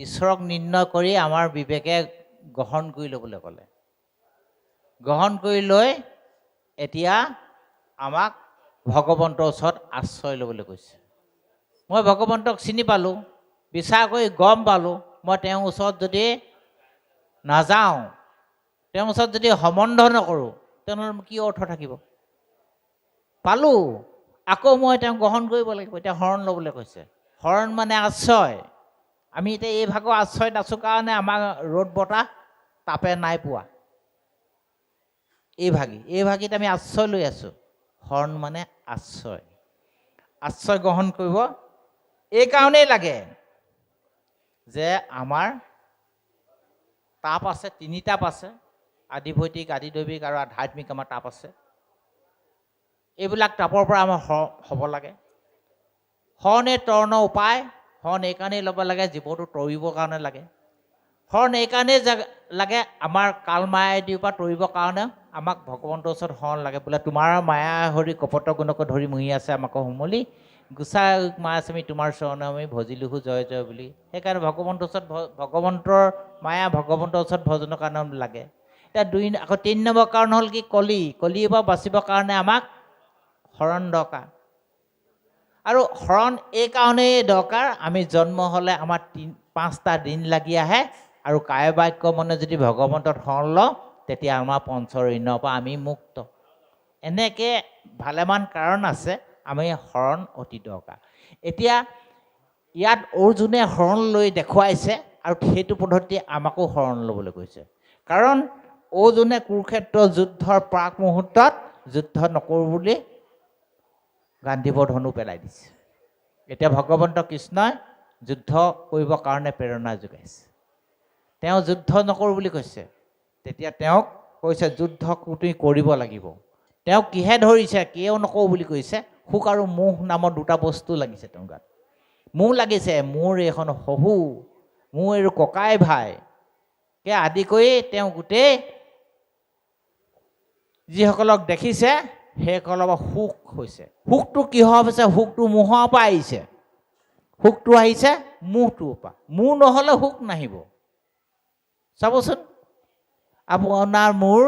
ঈশ্বৰক নিৰ্ণয় কৰি আমাৰ বিবেকে গ্ৰহণ কৰি ল'বলৈ ক'লে। গ্ৰহণ কৰি লৈ এতিয়া আমাক ভগৱন্তৰ ওচৰত আশ্ৰয় ল'বলৈ কৈছে। মই ভগৱন্তক চিনি পালোঁ, বিচাৰ কৰি গম পালোঁ, মই তেওঁৰ ওচৰত যদি নাযাওঁ, তেওঁৰ ওচৰত যদি সম্বন্ধ নকৰোঁ, তেনেহ'লে কি অৰ্থ থাকিব? পালোঁ, আকৌ মই তেওঁক গ্ৰহণ কৰিব লাগিব। এতিয়া শৰণ ল'বলৈ কৈছে। শৰণ মানে আশ্ৰয়। আমি এতিয়া এই ভাগৰ আশ্ৰয়ত আছোঁ কাৰণে আমাক ৰ'দ বতাহ তাপে নাই পোৱা। এই ভাগিত আমি আশ্ৰয় লৈ আছোঁ। শৰণ মানে আশ্ৰয়। আশ্ৰয় গ্ৰহণ কৰিব এই কাৰণেই লাগে যে আমাৰ তাপ আছে, 3 তাপ আছে, আদিভৌতিক, আদিদৈৱিক আৰু আধ্যাত্মিক আমাৰ তাপ আছে। এইবিলাক তাপৰ পৰা আমাৰ হ'ব লাগে। শৰণে তৰণৰ উপায়। শৰণ এই কাৰণেই ল'ব লাগে, জীৱটো তৰিবৰ কাৰণে লাগে। শৰণ এই কাৰণেই লাগে, আমাৰ কাল মায়াদিৰ পৰা তৰিবৰ কাৰণে আমাক ভগৱন্তৰ ওচৰত শৰণ লাগে। বোলে তোমাৰ মায়া হৰি কপট গুণক ধৰি মুহি আছে আমাক সমূলি, গুচাই মায়াস্বামী তোমাৰ চৰণ আমি ভজিলোহু জয় জয় বুলি। সেইকাৰণে ভগৱন্তৰ ওচৰত ভগৱন্তৰ মায়া ভগৱন্তৰ ওচৰত ভজনৰ কাৰণে লাগে। এতিয়া আকৌ 3 নম্বৰ কাৰণ হ'ল কি? কলিৰ পৰা বাচিবৰ কাৰণে আমাক শৰণ দৰকাৰ। আৰু শৰণ এই কাৰণেই দৰকাৰ, আমি জন্ম হ'লে আমাৰ 5টা দিন লাগি আহে, আৰু কায় বাক্য মনে যদি ভগৱন্তত শৰণ লওঁ, তেতিয়া আমাৰ পঞ্চৰণ্যৰ পৰা আমি মুক্ত। এনেকৈ ভালেমান কাৰণ আছে, আমি শৰণ অতি দৰকাৰ। এতিয়া ইয়াত অৰ্জুনে শৰণ লৈ দেখুৱাইছে, আৰু সেইটো পদ্ধতি আমাকো শৰণ ল'বলৈ কৈছে। কাৰণ অৰ্জুনে কুৰুক্ষেত্ৰ যুদ্ধৰ প্ৰাক মুহূৰ্তত যুদ্ধ নকৰোঁ বুলি গান্ধীবৰ ধনু পেলাই দিছে। এতিয়া ভগৱন্ত কৃষ্ণই যুদ্ধ কৰিবৰ কাৰণে প্ৰেৰণা যোগাইছে। তেওঁ যুদ্ধ নকৰোঁ বুলি কৈছে। তেতিয়া তেওঁক কৈছে যুদ্ধ তুমি কৰিব লাগিব। তেওঁক কিহে ধৰিছে, কিয় নকৰোঁ বুলি কৈছে? সুখ আৰু মোহ নামৰ 2টা বস্তু লাগিছে তেওঁৰ গাত। মোহ লাগিছে, মোৰ এইখন শহু, মোৰ এই ককাই ভাই কে আদি কৰি তেওঁ গোটেই যিসকলক দেখিছে সেইসকলৰ সুখ হৈছে। সুখটো কিহৰ হৈছে? সুখটো মোহৰ পৰা আহিছে। সুখটো আহিছে মোহটোৰ পৰা। মোহ নহ'লে সুখ নাহিব। চাবচোন, আপোনাৰ মোৰ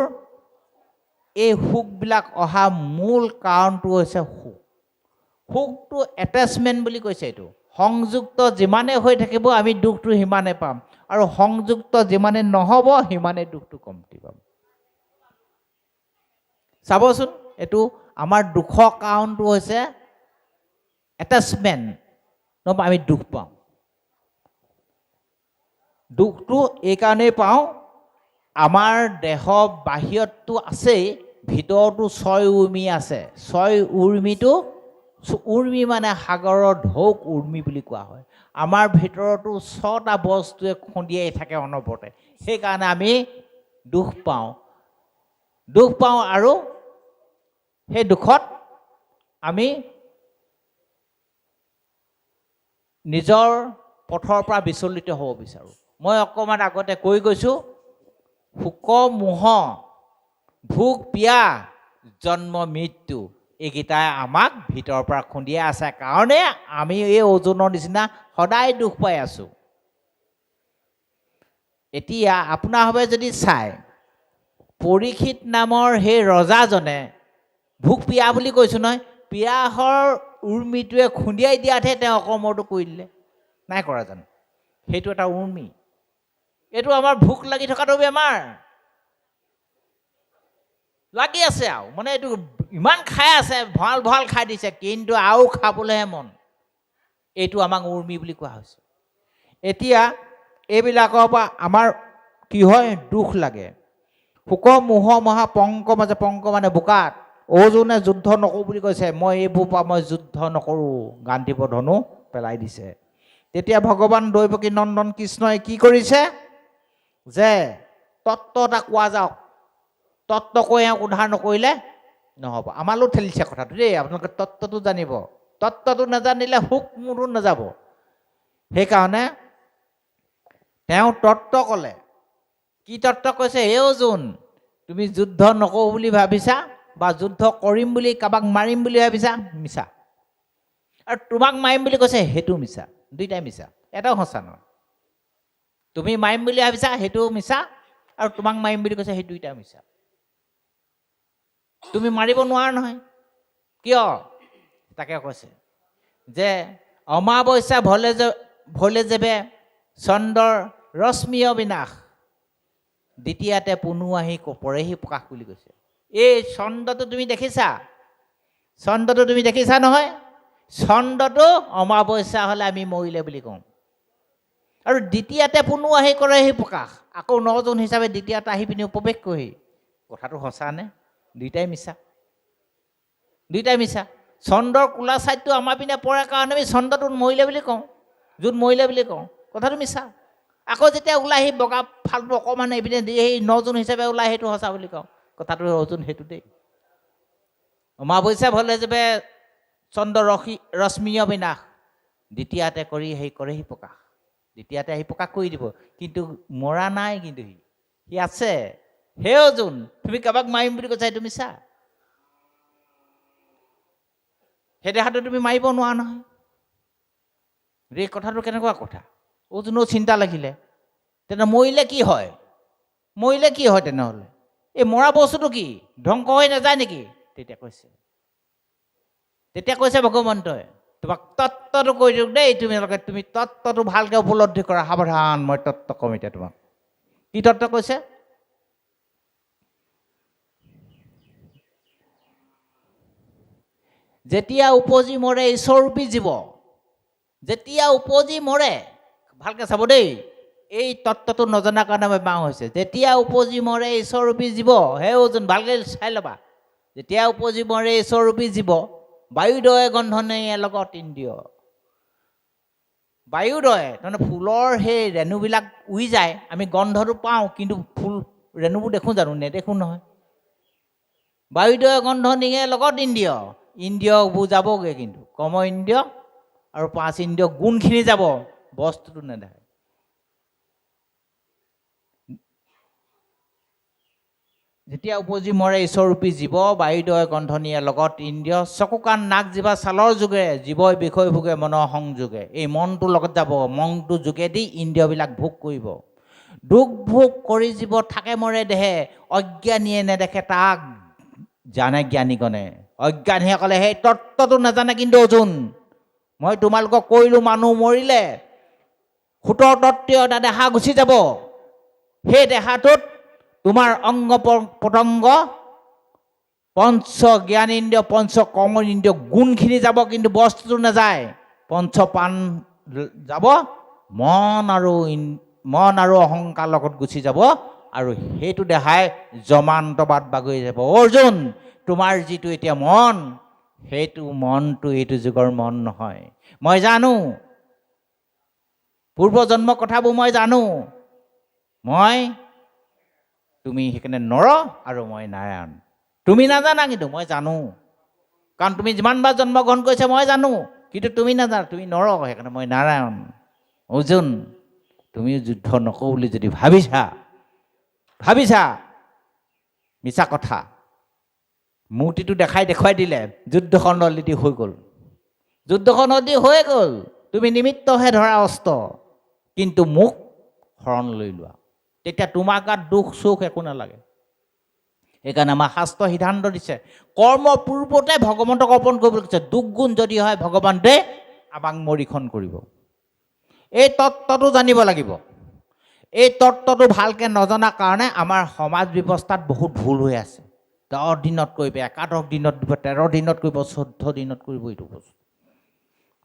এই সুখবিলাক অহা মূল কাৰণটো হৈছে সুখ। সুখটো এটেচমেণ্ট বুলি কৈছে। এইটো সংযুক্ত যিমানে হৈ থাকিব আমি দুখটো সিমানে পাম, আৰু সংযুক্ত যিমানে নহ'ব সিমানে দুখটো কমটি পাম। চাবচোন, এইটো আমাৰ দুখৰ কাৰণটো হৈছে এটেচমেণ্ট, নহ'বা আমি দুখ পাওঁ। দুখটো এই কাৰণেই পাওঁ, আমাৰ দেহৰ বাহিৰততো আছেই, ভিতৰতো 6 উৰ্মি আছে। 6 উৰ্মিটো, উৰ্মি মানে সাগৰৰ ঢৌক উৰ্মি বুলি কোৱা হয়। আমাৰ ভিতৰতো 6টা বস্তুৱে খুন্দিয়াই থাকে অনবৰতে। সেইকাৰণে আমি দুখ পাওঁ। আৰু সেই দুখত আমি নিজৰ পথৰ পৰা বিচলিত হ'ব বিচাৰোঁ। মই অকণমান আগতে কৈ গৈছোঁ, শোক মোহ, ভোক পিয়াহ, জন্ম মৃত্যু, এইকেইটাই আমাক ভিতৰৰ পৰা খুন্দিয়াই আছে কাৰণে আমি এই অৰ্জুনৰ নিচিনা সদায় দুখ পাই আছোঁ। এতিয়া আপোনাৰভাৱে যদি চায়, পৰীক্ষিত নামৰ সেই ৰজাজনে ভোক পিয়াহ বুলি কৈছোঁ নহয়, পিয়াহৰ উৰ্মিটোৱে খুন্দিয়াই দিয়াতহে তেওঁ অকৰ্মটো কৰি দিলে, নাই কৰা জানো? সেইটো এটা উৰ্মি। এইটো আমাৰ ভোক লাগি থকাটো বেমাৰ লাগি আছে, আৰু মানে এইটো ইমান খাই আছে, ভঁৰাল খাই দিছে, কিন্তু আৰু খাবলৈহে মন। এইটো আমাক উৰ্মি বুলি কোৱা হৈছে। এতিয়া এইবিলাকৰ পৰা আমাৰ কি হয়? দুখ লাগে। শোক মোহ মহা পংক মাজে, পংক মানে বোকাত অৰ্জুনে যুদ্ধ নকৰোঁ বুলি কৈছে। মই এইবোৰ পৰা মই যুদ্ধ নকৰোঁ, গান্ধীবৰ ধনু পেলাই দিছে। তেতিয়া ভগৱান দৈৱকী নন্দন কৃষ্ণই কি কৰিছে? যে তত্ত্ব এটা কোৱা যাওক, তত্ত্ব কৈ এওঁক উদ্ধাৰ নকৰিলে নহ'ব। আমালৈও ঠেলিছে কথাটো দেই, আপোনালোকে তত্ত্বটো জানিব। তত্ত্বটো নাজানিলে সুখ মোৰো নাযাব। সেইকাৰণে তেওঁ তত্ত্ব ক'লে। কি তত্ত্ব কৈছে? হে অৰ্জুন, তুমি যুদ্ধ নকৰোঁ বুলি ভাবিছা, বা যুদ্ধ কৰিম বুলি কাৰোবাক মাৰিম বুলি ভাবিছা, মিছা। আৰু তোমাক মাৰিম বুলি কৈছে, সেইটো মিছা। 2টাই মিছা, এটাও সঁচা নহয়। তুমি মাৰিম বুলি ভাবিছা সেইটো মিছা, আৰু তোমাক মাৰিম বুলি কৈছে সেই দুইটা মিছা। তুমি মাৰিব নোৱাৰা নহয়। কিয়? তাকে কৈছে যে অমাৱস্যা ভলে যেবে চন্দ্ৰৰ ৰশ্মিয় বিনাশ, দ্বিতীয়াতে পুনু আহি পৰেহি প্ৰকাশ বুলি কৈছে। এই চন্দ্ৰটো তুমি দেখিছা? চন্দ্ৰটো তুমি দেখিছা নহয়? চন্দ্ৰটো অমাৱস্যা হ'লে আমি মৰিলে বুলি কওঁ, আৰু দ্বিতীয়াতে পুনু আহি কৰেহি প্ৰকাশ, আকৌ 9 জুন হিচাপে দ্বিতীয়াতে আহি পিনি উপৱেশ কৰেহি। কথাটো সঁচা নে? দুইটাই মিছা, দুইটাই মিছা। চন্দ্ৰৰ কোলা ছাইডটো আমাৰ পিনে পৰে কাৰণে আমি চন্দ্ৰটোত মৰিলে বুলি কওঁ, জোন মৰিলে বুলি কওঁ। কথাটো মিছা। আকৌ যেতিয়া ওলাই আহি বগা ফালটো অকণমান এইপিনে দি সেই 9 জুন হিচাপে ওলাই, সেইটো সঁচা বুলি কওঁ। কথাটো অৰ্জুন সেইটো দেই। অমাৱস্যা ভলে যেবে চন্দ্ৰ ৰশ্মিয় বিনাশ, দ্বিতীয়াতে কৰেহি প্ৰকাশ, দ্বিতীয়াতে আহি প্ৰকাশ কৰি দিব। কিন্তু মৰা নাই, কিন্তু সি আছে। হে অৰ্জুন, তুমি কাৰোবাক মাৰিম বুলি কৈছা, সেইটো মিছা। সেই দেহাটো তুমি মাৰিব নোৱাৰা নহয়। এই কথাটো কেনেকুৱা কথা? অৰ্জুনৰ চিন্তা লাগিলে, তেনে মৰিলে কি হয়? মৰিলে কি হয় তেনেহ'লে? এই মৰা বস্তুটো কি ধ্বংস হৈ নাযায় নেকি? তেতিয়া কৈছে ভগৱন্তই, তোমাক তত্ত্বটো কৈ দিওঁ দেই, তুমি তত্ত্বটো ভালকৈ উপলব্ধি কৰা। সাৱধান, মই তত্ত্ব কম এতিয়া তোমাক। কি তত্ত্ব কৈছে? যেতিয়া উপজি মৰে ঈশ্বৰৰূপী জীৱ, যেতিয়া উপজি মৰে, ভালকৈ চাব দেই, এই তত্ত্বটো নজনাৰ কাৰণে মই বাওঁ হৈছে। যেতিয়া উপজি মৰে ঈশ্বৰৰূপী জীৱ, হে অৰ্জুন ভালকৈ চাই ল'বা। যেতিয়া উপজি মৰে ঈশ্বৰৰূপী জীৱ, বায়ুদয়ে গন্ধনেয়ে লগত ইন্দ্ৰিয়। বায়ুদয়ে তাৰমানে ফুলৰ সেই ৰেণুবিলাক উৰি যায়, আমি গন্ধটো পাওঁ, কিন্তু ফুল ৰেণুবোৰ দেখোঁ জানো? নেদেখোঁ নহয়। বায়ুদয়ে গন্ধনেয়ে লগত ইন্দ্ৰিয়, ইন্দ্ৰিয়বোৰ যাবগৈ, কিন্তু কৰ্ম ইন্দ্ৰিয় আৰু 5 ইন্দ্ৰিয় গুণখিনি যাব, বস্তুটো নেদেখে। যেতিয়া উপজি মৰে ঈশ্বৰৰূপী জীৱ, বায়ুদয়ে গন্ধনিয়ে লগত ইন্দ্ৰিয়, চকু কাণ নাক জিভা ছালৰ যোগে, জীৱই বিষয় ভোগে মনৰ সংযোগে। এই মনটোৰ লগত যাব, মনটোৰ যোগেদি ইন্দ্ৰিয়বিলাক ভোগ কৰিব। দুখ ভোগ কৰি জীৱ থাকে মৰে দেহে, অজ্ঞানীয়ে নেদেখে তাক জানে জ্ঞানীগণে। অজ্ঞানীসকলে সেই তত্ত্বটো নাজানে। কিন্তু অৰ্জুন, মই তোমালোকক কৈলোঁ, মানুহ মৰিলে 17 তত্ত্বীয় এটা দেহা গুচি যাব। সেই দেহাটোত তোমাৰ অংগ প্ৰত্যংগ, পঞ্চ জ্ঞানেন্দ্ৰিয়, পঞ্চ কৰ্মেন্দ্ৰিয় গুণখিনি যাব, কিন্তু বস্তুটো নাযায়। পঞ্চ প্ৰাণ যাব, মন আৰু অহংকাৰ লগত গুচি যাব, আৰু সেইটো দেহাই জমান্তবাদ বাগৰি যাব। অৰ্জুন, তোমাৰ যিটো এতিয়া মন, সেইটো মনটো এইটো যুগৰ মন নহয়। মই জানো পূৰ্বজন্ম কথাবোৰ, মই জানো। তুমি সেইকাৰণে নৰ আৰু মই নাৰায়ণ। তুমি নাজানা, কিন্তু মই জানো। কাৰণ তুমি যিমানবাৰ জন্মগ্ৰহণ কৰিছা মই জানো, কিন্তু তুমি নাজানা। তুমি নৰ, সেইকাৰণে মই নাৰায়ণ। অৰ্জুন, তুমি যুদ্ধ নকৰোঁ বুলি যদি ভাবিছা, মিছা কথা। মূৰ্তিটো দেখুৱাই দিলে, যুদ্ধখন অলৰেডি হৈ গ'ল। যুদ্ধখন অলৰেডি হৈ গ'ল। তুমি নিমিত্তহে ধৰা অস্ত্ৰ, কিন্তু মোক শৰণ লৈ লোৱা। তেতিয়া তোমাৰ গাত দুখ চুখ একো নালাগে। সেইকাৰণে আমাৰ শাস্ত্ৰ সিদ্ধান্ত দিছে, কৰ্মৰ পূৰ্বতে ভগৱন্তক অৰ্পণ কৰিবলৈ কৈছে। দুখ গুণ যদি হয়, ভগৱন্তে আমাক মৰিখন কৰিব। এই তত্ত্বটো জানিব লাগিব। এই তত্ত্বটো ভালকৈ নজনাৰ কাৰণে আমাৰ সমাজ ব্যৱস্থাত বহুত ভুল হৈ আছে। 10 দিনত কৰিব, 11 দিনত দিব, 13 দিনত কৰিব, 14 দিনত কৰিব। এইটো বস্তু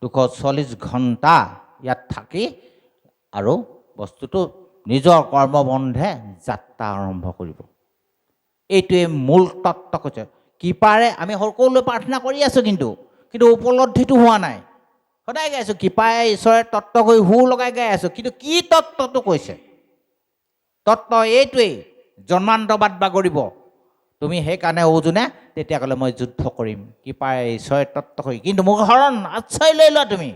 240 ঘণ্টা ইয়াত থাকি আৰু বস্তুটো নিজৰ কৰ্মবন্ধে যাত্ৰা আৰম্ভ কৰিব। এইটোৱে মূল তত্ত্ব কৈছে। কৃপাৰে আমি সকলোৱে প্ৰাৰ্থনা কৰি আছোঁ, কিন্তু উপলব্ধিটো হোৱা নাই। সদায় গাই আছোঁ, কৃপাৰে ঈশ্বৰে তত্ত্ব কৰি সুৰ লগাই গাই আছোঁ, কিন্তু কি তত্ত্বটো কৈছে? তত্ত্ব এইটোৱেই, জন্মান্তবাদ বাগৰিব। তুমি সেইকাৰণে অৰ্জুনে তেতিয়া ক'লে, মই যুদ্ধ কৰিম, কৃপাৰে ঈশ্বৰে তত্ত্ব কৰি, কিন্তু মোক শৰণ আশ্ৰয় লৈ লোৱা। তুমি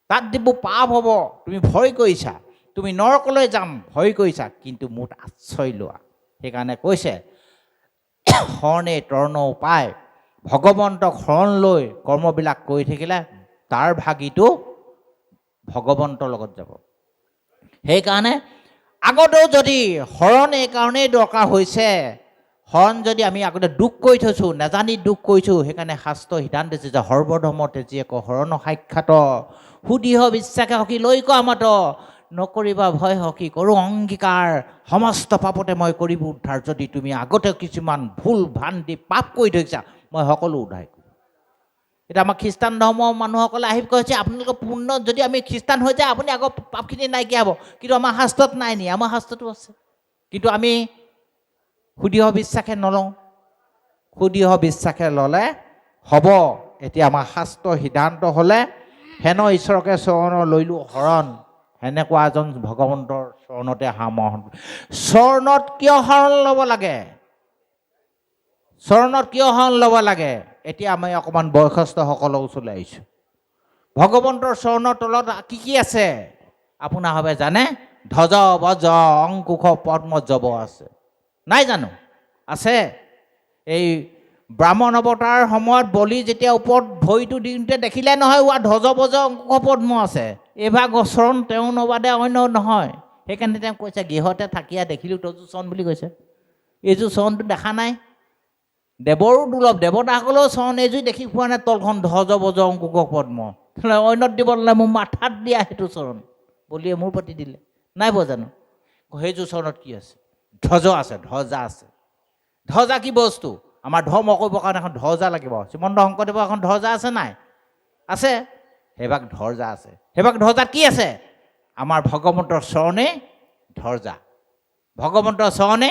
তাত দিবোৰ পাপ হ'ব, তুমি ভয় কৰিছা। তুমি নৰকলৈ যাম ভয় কৰিছা, কিন্তু মোক আশ্ৰয় লোৱা। সেইকাৰণে কৈছে, শৰণে তৰ্ণ উপায়, ভগৱন্তক শৰণ লৈ কৰ্মবিলাক কৰি থাকিলে তাৰ ভাগিটো ভগৱন্তৰ লগত যাব। সেইকাৰণে আগতেও যদি শৰণ এইকাৰণেই দৰকাৰ হৈছে, শৰণ যদি আমি আগতে দুখ কৰি থৈছোঁ, নাজানি দুখ কৰিছোঁ, সেইকাৰণে শাস্ত্ৰ সিদ্ধান্ত দিছে যে সৰ্বধৰ্ম তেজীয়ে ক শৰণ সাক্ষাৎ, সুদৃঢ় বিশ্বাসে সখী লৈ কোৱা মত, নকৰিবা ভয় সখী কৰোঁ অংগীকাৰ, সমস্ত পাপতে মই কৰিব উদ্ধাৰ, যদি তুমি আগতে কিছুমান ভুল ভ্ৰান্তি পাপ কৰি থৈছা মই সকলো উদ্ধাৰ কৰিম। এতিয়া আমাৰ খ্ৰীষ্টান ধৰ্মৰ মানুহসকলে আহি কৈছে আপোনালোকৰ পূৰ্ণ যদি আমি খ্ৰীষ্টান হৈ যায় আপুনি আগৰ পাপখিনি নাইকিয়া হ'ব, কিন্তু আমাৰ শাস্ত্ৰত নাই নি? আমাৰ শাস্ত্ৰটো আছে, কিন্তু আমি সুদৃঢ় বিশ্বাসে নলওঁ। সুদৃঢ় বিশ্বাসে ল'লে হ'ব। এতিয়া আমাৰ শাস্ত্ৰ সিদ্ধান্ত হ'লে হেন ঈশ্বৰকে চৰণ লৈলোঁ শৰণ, সেনেকুৱা এজন ভগৱন্তৰ চৰণতে সামৰণ। চৰণত কিয় শৰণ ল'ব লাগে? চৰণত কিয় শৰণ ল'ব লাগে? এতিয়া আমি অকণমান বয়সস্থসকলৰ ওচৰলৈ আহিছোঁ। ভগৱন্তৰ চৰণৰ তলত কি কি আছে আপোনাৰ ভাৱে জানে? ধ্বজ বজ অংকুশ পদ্ম জব আছে, নাই জানো? আছে। এই ব্ৰাহ্মণ অৱতাৰ সময়ত বলি যেতিয়া ওপৰত ভৰিটো দিওঁতে দেখিলে নহয় ধ্বজ বজ অংকুশ পদ্ম আছে, এইভাগ চৰণ তেওঁ নবাদে অন্য নহয়। সেইকাৰণে তেওঁ কৈছে গৃহতে থাকিয়া দেখিলোঁ তযোৰ চৰণ বুলি কৈছে। এইযোৰ চৰণটো দেখা নাই, দেৱৰো দুৰ্লভ, দেৱতাসকলেও চৰণ এইযোৰ দেখি পোৱা নাই, তলখন ধ্বজ বজ অংকুশ পদ্ম। অন্যত দিব নালাগে, মোৰ মাথাত দিয়া সেইটো চৰণ বলিয়ে মোৰ প্ৰতি দিলে, নাই পোৱা জানো? সেইযোৰ চৰণত কি আছে? ধ্বজ আছে, ধ্বজা আছে। ধ্বজা কি বস্তু? আমাৰ ধৰ্ম কৰিবৰ কাৰণে এখন ধ্বজা লাগিব। শ্ৰীমন্ত শংকৰদেৱৰ এখন ধ্বজা আছে নাই? আছে। সেইভাগ ধ্বজা আছে। সেইভাগ ধ্বজাত কি আছে? আমাৰ ভগৱন্তৰ চৰণে ধ্বজা, ভগৱন্তৰ চৰণে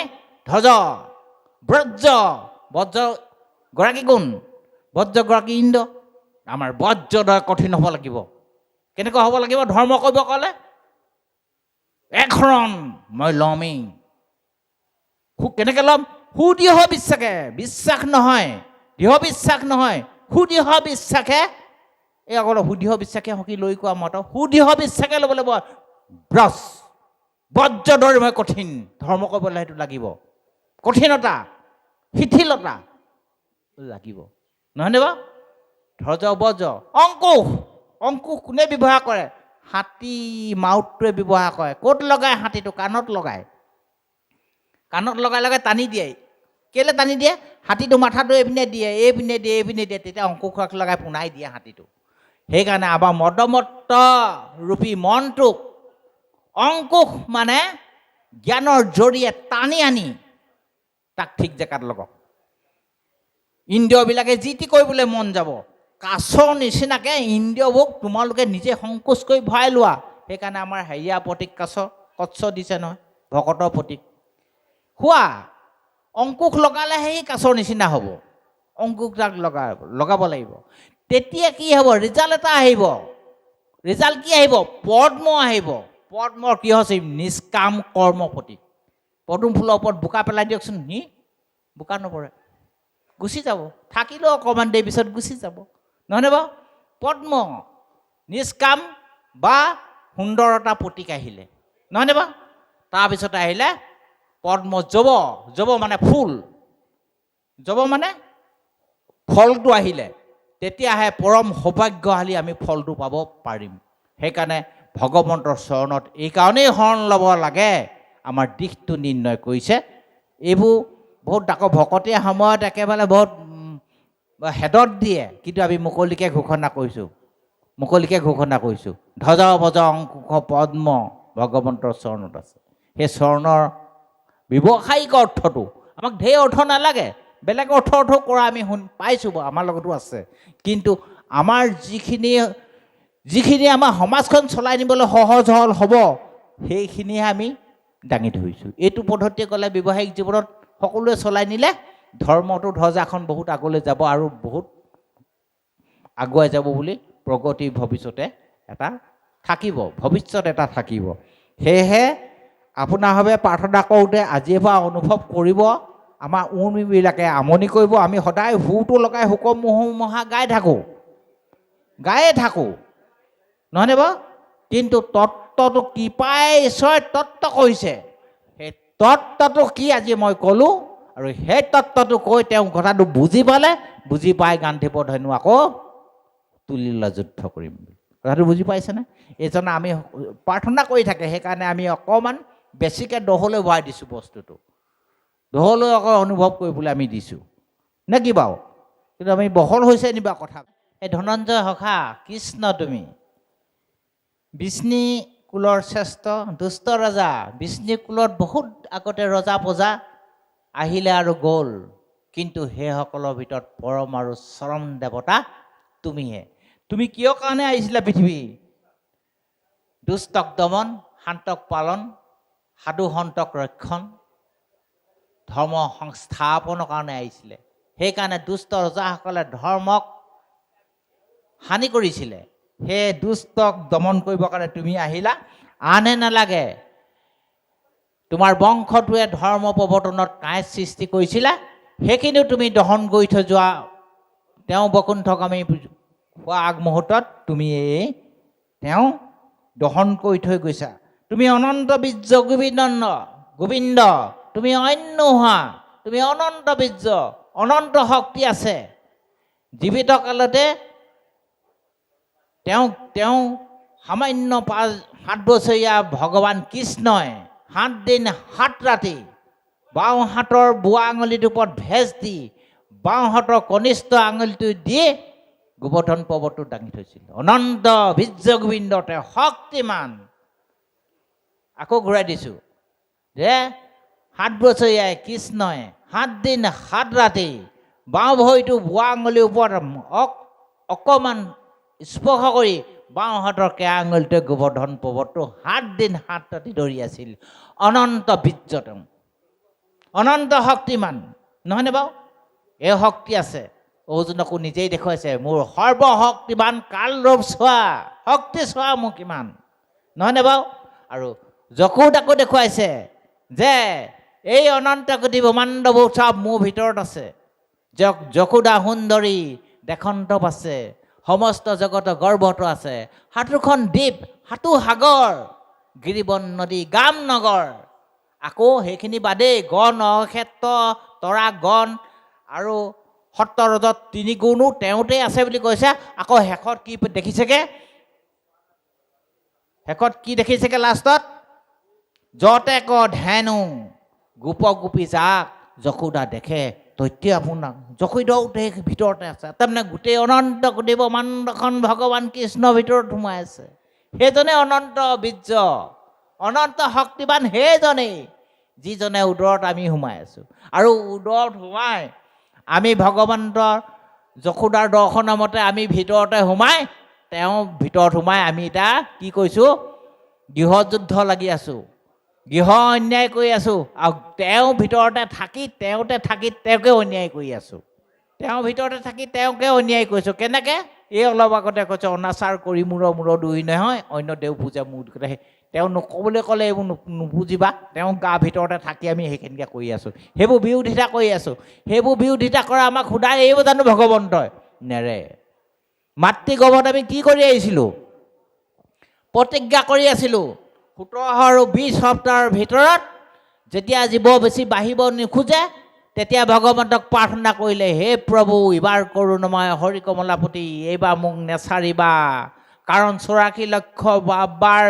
ধ্বজ। ব্ৰজ, বজ্ৰ গৰাকী কোন? বজ্ৰগৰাকী ইন্দ্ৰ। আমাৰ বজ্ৰদৰে কঠিন হ'ব লাগিব। কেনেকুৱা হ'ব লাগিব ধৰ্ম কৰিব ক'লে? এশৰণ মই ল'মেই। কেনেকৈ ল'ম? সুদৃঢ় বিশ্বাসে, বিশ্বাস নহয়, দৃঢ় বিশ্বাস নহয়, সুদৃঢ় বিশ্বাসে। এই অকল সুদৃঢ় বিশ্বাসে সখী লৈ কোৱা মত, সুদৃঢ় বিশ্বাসে ল'ব লাগিব। ব্ৰজ, বজ্ৰদৰে মই কঠিন, ধৰ্ম কৰিবলৈ সেইটো লাগিব। কঠিনতা, শিথিলতা লাগিব, নহয়নে বাৰু? ধ্বজ বজ অংকুশ, অংকুশ কোনে ব্যৱহাৰ কৰে? হাতী মাউতটোৱে ব্যৱহাৰ কৰে। ক'ত লগায় হাতীটো? কাণত লগায়। কাণত লগাই লগাই টানি দিয়ে। কেলৈ টানি দিয়ে? হাতীটো মাথাটো এইপিনে দিয়ে, এইপিনে দিয়ে, এইপিনে দিয়ে, তেতিয়া অংকুশ লগাই পোনাই দিয়ে হাতীটো। সেইকাৰণে আমাৰ মদমত্ত ৰূপী মনটোক অংকুশ মানে জ্ঞানৰ জৰিয়ে টানি আনি তাক ঠিক জেগাত লগাওক। ইন্দ্ৰিয়বিলাকে যি টি কৰিবলৈ মন যাব, কাছৰ নিচিনাকৈ ইন্দ্ৰিয়বোৰ তোমালোকে নিজে সংকোচ কৰি ভৰাই লোৱা। সেইকাৰণে আমাৰ হেৰিয়া প্ৰতীক কাছ, কচ্ছ দিছে নহয়, ভকতৰ প্ৰতীক। খোৱা অংকুশ লগালেহে সি কাছৰ নিচিনা হ'ব। অংকুশ তাক লগাব লাগিব, তেতিয়া কি হ'ব? ৰিজাল্ট এটা আহিব। ৰিজাল্ট কি আহিব? পদ্ম আহিব। পদ্মৰ কি হৈছে? নিষ্কাম কৰ্ম প্ৰতীক। পদুম ফুলৰ ওপৰত বোকা পেলাই দিয়কচোন, সি বোকা নপৰে, গুচি যাব। থাকিলেও অকণমান দেৰি পিছত গুচি যাব, নহয়নে বাৰু? পদ্ম নিষ্কাম বা সুন্দৰতা প্ৰতীক আহিলে, নহয়নে বাৰু? তাৰপিছতে আহিলে পদ্ম জব, জব মানে ফুল, জব মানে ফলটো আহিলে, তেতিয়াহে পৰম সৌভাগ্যশালী আমি ফলটো পাব পাৰিম। সেইকাৰণে ভগৱন্তৰ চৰণত এইকাৰণেই শৰণ ল'ব লাগে, আমাৰ দিশটো নিৰ্ণয় কৰিছে। এইবোৰ বহুত ডাকৰ ভকতীয়া সময়ত একেবাৰে বহুত হেদত দিয়ে, কিন্তু আমি মুকলিকে ঘোষণা কৰিছোঁ, মুকলিকে ঘোষণা কৰিছোঁ। ধ্বজ বজ অংকুশ পদ্ম ভগৱন্তৰ চৰণত আছে। সেই চৰণৰ ব্যৱসায়িক অৰ্থটো আমাক ঢেৰ অৰ্থ নালাগে, বেলেগ অৰ্থ কৰা আমি পাইছোঁ বাৰু, আমাৰ লগতো আছে। কিন্তু আমাৰ যিখিনি আমাৰ সমাজখন চলাই নিবলৈ সহজ সৰল হ'ব, সেইখিনিহে আমি দাঙি ধৰিছোঁ। এইটো পদ্ধতিয়ে গ'লে ব্যৱসায়িক জীৱনত সকলোৱে চলাই নিলে ধৰ্মটো ধ্বজাখন বহুত আগলৈ যাব আৰু বহুত আগুৱাই যাব বুলি প্ৰগতি ভৱিষ্যতে এটা থাকিব, ভৱিষ্যত এটা থাকিব। সেয়েহে আপোনাৰভাৱে প্ৰাৰ্থনা কৰোঁতে আজিৰ পৰা অনুভৱ কৰিব, আমাৰ উৰ্মিবিলাকে আমনি কৰিব, আমি সদায় সুৰটো লগাই শুকম মহা গায়ে থাকোঁ, নহয়নে বাৰু? কিন্তু তত্ত্বটো কি পাই ঈশ্বৰে তত্ত্ব কৰিছে, সেই তত্ত্বটো কি আজি মই ক'লোঁ, আৰু সেই তত্ত্বটো কৈ তেওঁ কথাটো বুজি পালে, বুজি পাই গান্ধী ধনু আকৌ তুলিলা যুদ্ধ কৰিম। কথাটো বুজি পাইছেনে? এইজনে আমি প্ৰাৰ্থনা কৰি থাকে, সেইকাৰণে আমি অকণমান বেছিকৈ দহলৈ ভৰাই দিছোঁ বস্তুটো, দহলৈ আকৌ অনুভৱ কৰিবলৈ আমি দিছোঁ নে কি বাৰু? কিন্তু আমি বহল হৈছে নিবা কথা। এই ধনঞ্জয় সখা কৃষ্ণ তুমি বিষ্ণু কুলৰ শ্ৰেষ্ঠ দুষ্ট ৰজা। বিষ্ণু কুলত বহুত আগতে ৰজা প্ৰজা আহিলে আৰু গ'ল, কিন্তু সেইসকলৰ ভিতৰত পৰম আৰু চৰম দেৱতা তুমিহে। তুমি কিয় কাৰণে আহিছিলা পৃথিৱী? দুষ্টক দমন, শান্তক পালন, সাধু সন্তক ৰক্ষণ, ধৰ্ম সংস্থাপনৰ কাৰণে আহিছিলে। সেইকাৰণে দুষ্ট ৰজাসকলে ধৰ্মক হানি কৰিছিলে, সেই দুষ্টক দমন কৰিবৰ কাৰণে তুমি আহিলা। আনে নালাগে, তোমাৰ বংশটোৱে ধৰ্ম প্ৰৱৰ্তনত কাঁইট সৃষ্টি কৰিছিলা, সেইখিনিও তুমি দহন কৰি থৈ যোৱা। তেওঁ বকুণ্ঠক আমি হোৱা আগমুহূৰ্তত তুমি তেওঁ দহন কৰি থৈ গৈছা। তুমি অনন্ত বীৰ্য গোবিন্দ, তুমি অন্য হোৱা, তুমি অনন্ত বীৰ্য, অনন্ত শক্তি আছে। জীৱিত কালতে তেওঁ সামান্য 7 বছৰীয়া ভগৱান কৃষ্ণই 7 দিন 7 ৰাতি বাওঁ হাতৰ বোৱা আঙুলিটোৰ ওপৰত ভেজ দি বাওঁ হাতৰ কনিষ্ঠ আঙুলিটো দি গোবৰ্ধন পৰ্বতটো দাঙি থৈছিল। অনন্ত বীৰ্য গোবিন্দ, তেওঁ শক্তিমান। আকৌ ঘূৰাই দিছোঁ যে 7 বছৰীয়াই কৃষ্ণই 7 দিন 7 ৰাতি বাওঁ ভৰিটো বোৱা আঙুলিৰ ওপৰত অকণমান স্পৰ্শ কৰি বাওঁ হাতৰ কেয়া আঙুলিটোৱে গোবৰ্ধন পৰ্বতটো 7 দিন 7 ৰাতি ধৰি আছিল। অনন্ত বীৰ্য, তেওঁ অনন্ত শক্তিমান, নহয়নে বাৰু? এই শক্তি আছে। অৰ্জুনকো নিজেই দেখুৱাইছে, মোৰ সৰ্বশক্তিমান কাল ৰূপ চোৱা, শক্তি চোৱা মোক কিমান, নহয়নে বাৰু? আৰু যশোদাকো দেখুৱাইছে যে এই অনন্ত কোটি ব্ৰহ্মাণ্ডবোৰ চব মোৰ ভিতৰত আছে। যশোদা সুন্দৰী দেশন্তপ আছে, সমস্ত জগতৰ গৰ্ভটো আছে। 7খন দ্বীপ, 7 সাগৰ, গিৰিবন নদী, গাম নগৰ। আকৌ সেইখিনি বাদেই গণ নক্ষত্ৰ তৰা গণ আৰু সত্ৰৰজত 3 গুণো তেওঁতে আছে বুলি কৈছে। আকৌ শেষত কি দেখিছেগে? শেষত কি দেখিছেগে? লাষ্টত যতে ক ধেনু গোপ গোপী যাক যশোদা দেখে তৈতে আপোনাক যশোদাও ভিতৰতে আছে। তাৰমানে গোটেই অনন্ত কোটি ব্ৰহ্মাণ্ডখন ভগৱান কৃষ্ণৰ ভিতৰত সোমাই আছে। সেইজনে অনন্ত বীৰ্য, অনন্ত শক্তিবান, সেইজনেই যিজনে উদৰত আমি সোমাই আছোঁ। আৰু উদৰত সোমাই আমি ভগৱন্তৰ যশোদাৰ দৰ্শনৰ মতে আমি ভিতৰতে সোমাই, তেওঁ ভিতৰত সোমাই আমি এতিয়া কি কৈছোঁ? গৃহযুদ্ধ লাগি আছোঁ, গৃহ অন্যায় কৰি আছোঁ। আৰু তেওঁ ভিতৰতে থাকি তেওঁকে অন্যায় কৰি আছোঁ। তেওঁৰ ভিতৰতে থাকি তেওঁকে অন্যায় কৰিছোঁ। কেনেকৈ? এই অলপ আগতে কৈছে, অনাচাৰ কৰি মূৰ দুই নহয়, অন্য দেও পূজা মূৰ। তেওঁ নক'বলৈ ক'লে এইবোৰ নুবুজিবা। তেওঁ গা ভিতৰতে থাকি আমি সেইখিনিকে কৰি আছোঁ, সেইবোৰ বিৰোধিতা কৰি আছোঁ। সেইবোৰ বিৰোধিতা কৰা আমাক সোধাই এইব জানো ভগৱন্তই? নেৰে। মাতৃগৰ্ভত আমি কি কৰি আহিছিলোঁ? প্ৰতিজ্ঞা কৰি আছিলোঁ 17 আৰু 20 সপ্তাহৰ ভিতৰত যেতিয়া জীৱ বেছি বাঢ়িব নোখোজে, তেতিয়া ভগৱন্তক প্ৰাৰ্থনা কৰিলে, হে প্ৰভু এইবাৰ কৰোণময় হৰি কমলাপতি, এইবাৰ মোক নেচাৰিবা। কাৰণ 84 লক্ষ বাৰ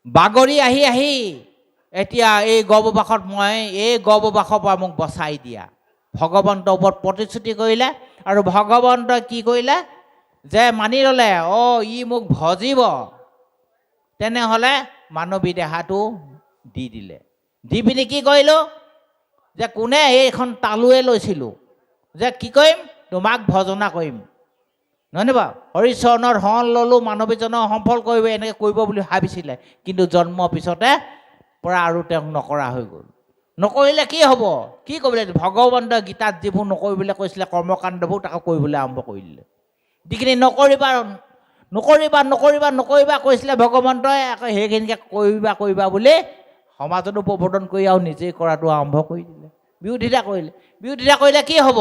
বাগৰি আহি এতিয়া এই গৰ্ভবাসত এই গৰ্ভবাসৰ পৰা মোক বচাই দিয়া। ভগৱন্তৰ ওপৰত প্ৰতিশ্ৰুতি কৰিলে। আৰু ভগৱন্তই কি কৰিলে? যে মানি ল'লে, ই মোক ভজিব, তেনেহ'লে মানৱী দেহাটো দি দিলে। দি পিনি কি কৰিলোঁ? যে কোনে এইখন তালুৱে লৈছিলোঁ যে কি কৰিম? তোমাক ভজনা কৰিম, নহয়নে বাৰু? হৰিচৰণৰ শৰণ ল'লোঁ, মানৱীজনৰ সফল কৰিব, এনেকৈ কৰিব বুলি ভাবিছিলে। কিন্তু জন্মৰ পিছতে পৰা আৰু তেওঁক নকৰা হৈ গ'ল। নকৰিলে কি হ'ব? কি কৰিবলৈ? ভগৱন্তই গীতাত যিবোৰ নকৰিবলৈ কৈছিলে কৰ্মকাণ্ডবোৰ, তাকো কৰিবলৈ আৰম্ভ কৰি দিলে। যিখিনি নকৰিবা কৈছিলে ভগৱন্তই, আকৌ সেইখিনিকে কৰিবা বুলি সমাজতো প্ৰৱৰ্তন কৰি আৰু নিজেই কৰাটো আৰম্ভ কৰি দিলে। বিৰোধিতা কৰিলে কি হ'ব?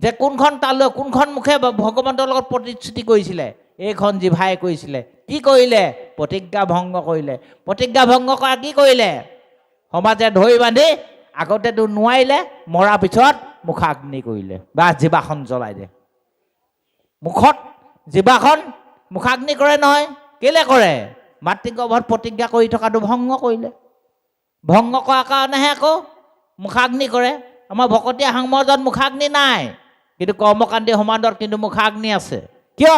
যে কোনখন তালৈ কোনখন মুখে ভগৱন্তৰ লগত প্ৰতিশ্ৰুতি কৰিছিলে? এইখন জিভাই কৰিছিলে। কি কৰিলে? প্ৰতিজ্ঞা ভংগ কৰিলে। প্ৰতিজ্ঞা ভংগ কৰা কি কৰিলে? সমাজে ধৰি বান্ধি, আগতেতো নোৱাৰিলে, মৰাৰ পিছত মুখাগ্নি কৰিলে বা জিভাখন জ্বলাই দে। মুখত জিভাখন মুখাগ্নি কৰে নহয় কেলে কৰে মাতৃগৰ্ভত প্ৰতিজ্ঞা কৰি থকাটো ভংগ কৰিলে ভংগ কৰাৰ কাৰণেহে আকৌ মুখাগ্নি কৰে আমাৰ ভকতীয়া সমাজত মুখাগ্নি নাই কিন্তু কৰ্মকাণ্ডী সমাজত কিন্তু মুখাগ্নি আছে কিয়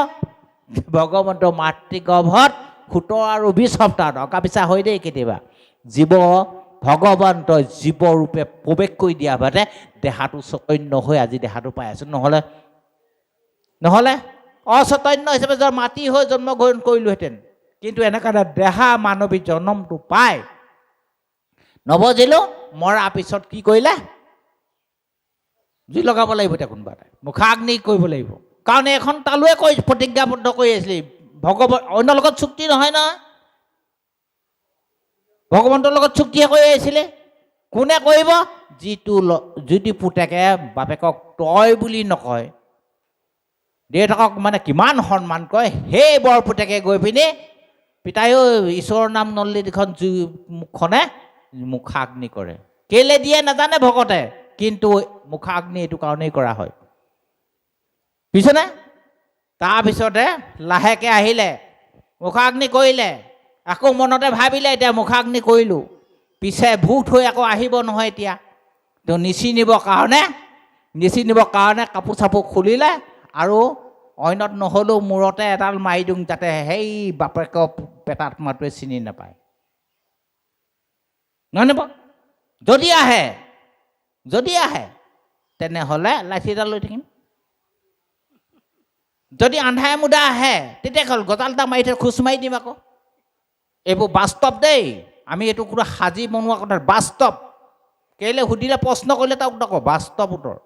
ভগৱন্ত মাতৃগৰ্ভত 17 আৰু 20 সপ্তাহত অকাপিছা হৈ দেই কেতিয়াবা জীৱ ভগৱন্ত জীৱৰূপে প্ৰৱেশ কৰি দিয়া বাদে দেহাটো চৈতন্য হৈ আজি দেহাটো পাই আছো নহ'লে অচৈতন্য হিচাপে যদি মাটি হৈ জন্মগ্ৰহণ কৰিলোহেঁতেন কিন্তু এনেকুৱা দেহা মানৱী জন্মটো পাই নবজিলো মৰাৰ পিছত কি কৰিলে জুই লগাব লাগিব এতিয়া কোনোবা এটাই মুখাগ্নি কৰিব লাগিব কাৰণ এখন তালুৱে কৈ প্ৰতিজ্ঞাবদ্ধ কৰি আছিলে ভগৱান অন্য লগত চুক্তি নহয় নহয় ভগৱন্তৰ লগত চুক্তিহে কৰি আহিছিলে কোনে কৰিব যিটো পুতেকে বাপেকক তই বুলি নকয় দেউতাকক মানে কিমান সন্মান কয় সেই বৰ পুতেকে গৈ পিনি পিতায়ো ঈশ্বৰৰ নাম নল্লি এখন মুখখনে মুখাগ্নি কৰে কেলে দিয়ে নাজানে ভকতে কিন্তু মুখাগ্নি এইটো কাৰণেই কৰা হয় পিছনে তাৰপিছতে লাহেকে আহিলে মুখাগ্নি কৰিলে আকৌ মনতে ভাবিলে এতিয়া মুখাগ্নি কৰিলোঁ পিছে ভূত হৈ আকৌ আহিব নহয় এতিয়া তো নিচিনিবৰ কাৰণে কাপোৰ চাপোৰ খুলিলে আৰু অন্যত নহ'লেও মূৰতে এডাল মাৰি দিওঁ যাতে সেই বাপেকৰ পেটাত্মাটোৱে চিনি নাপায় নহয় নে যদি আহে তেনেহ'লে লাঠিডাল লৈ থাকিম যদি আন্ধাৰে মুদা আহে তেতিয়া হ'ল গজাল এটা মাৰি থৈ খোজ মাৰি দিম আকৌ এইবোৰ বাস্তৱ দেই আমি এইটো কোনো সাজি বনোৱা কথা বাস্তৱ কেলৈ সুধিলে প্ৰশ্ন কৰিলে তাক নকওঁ বাস্তৱ উত্তৰ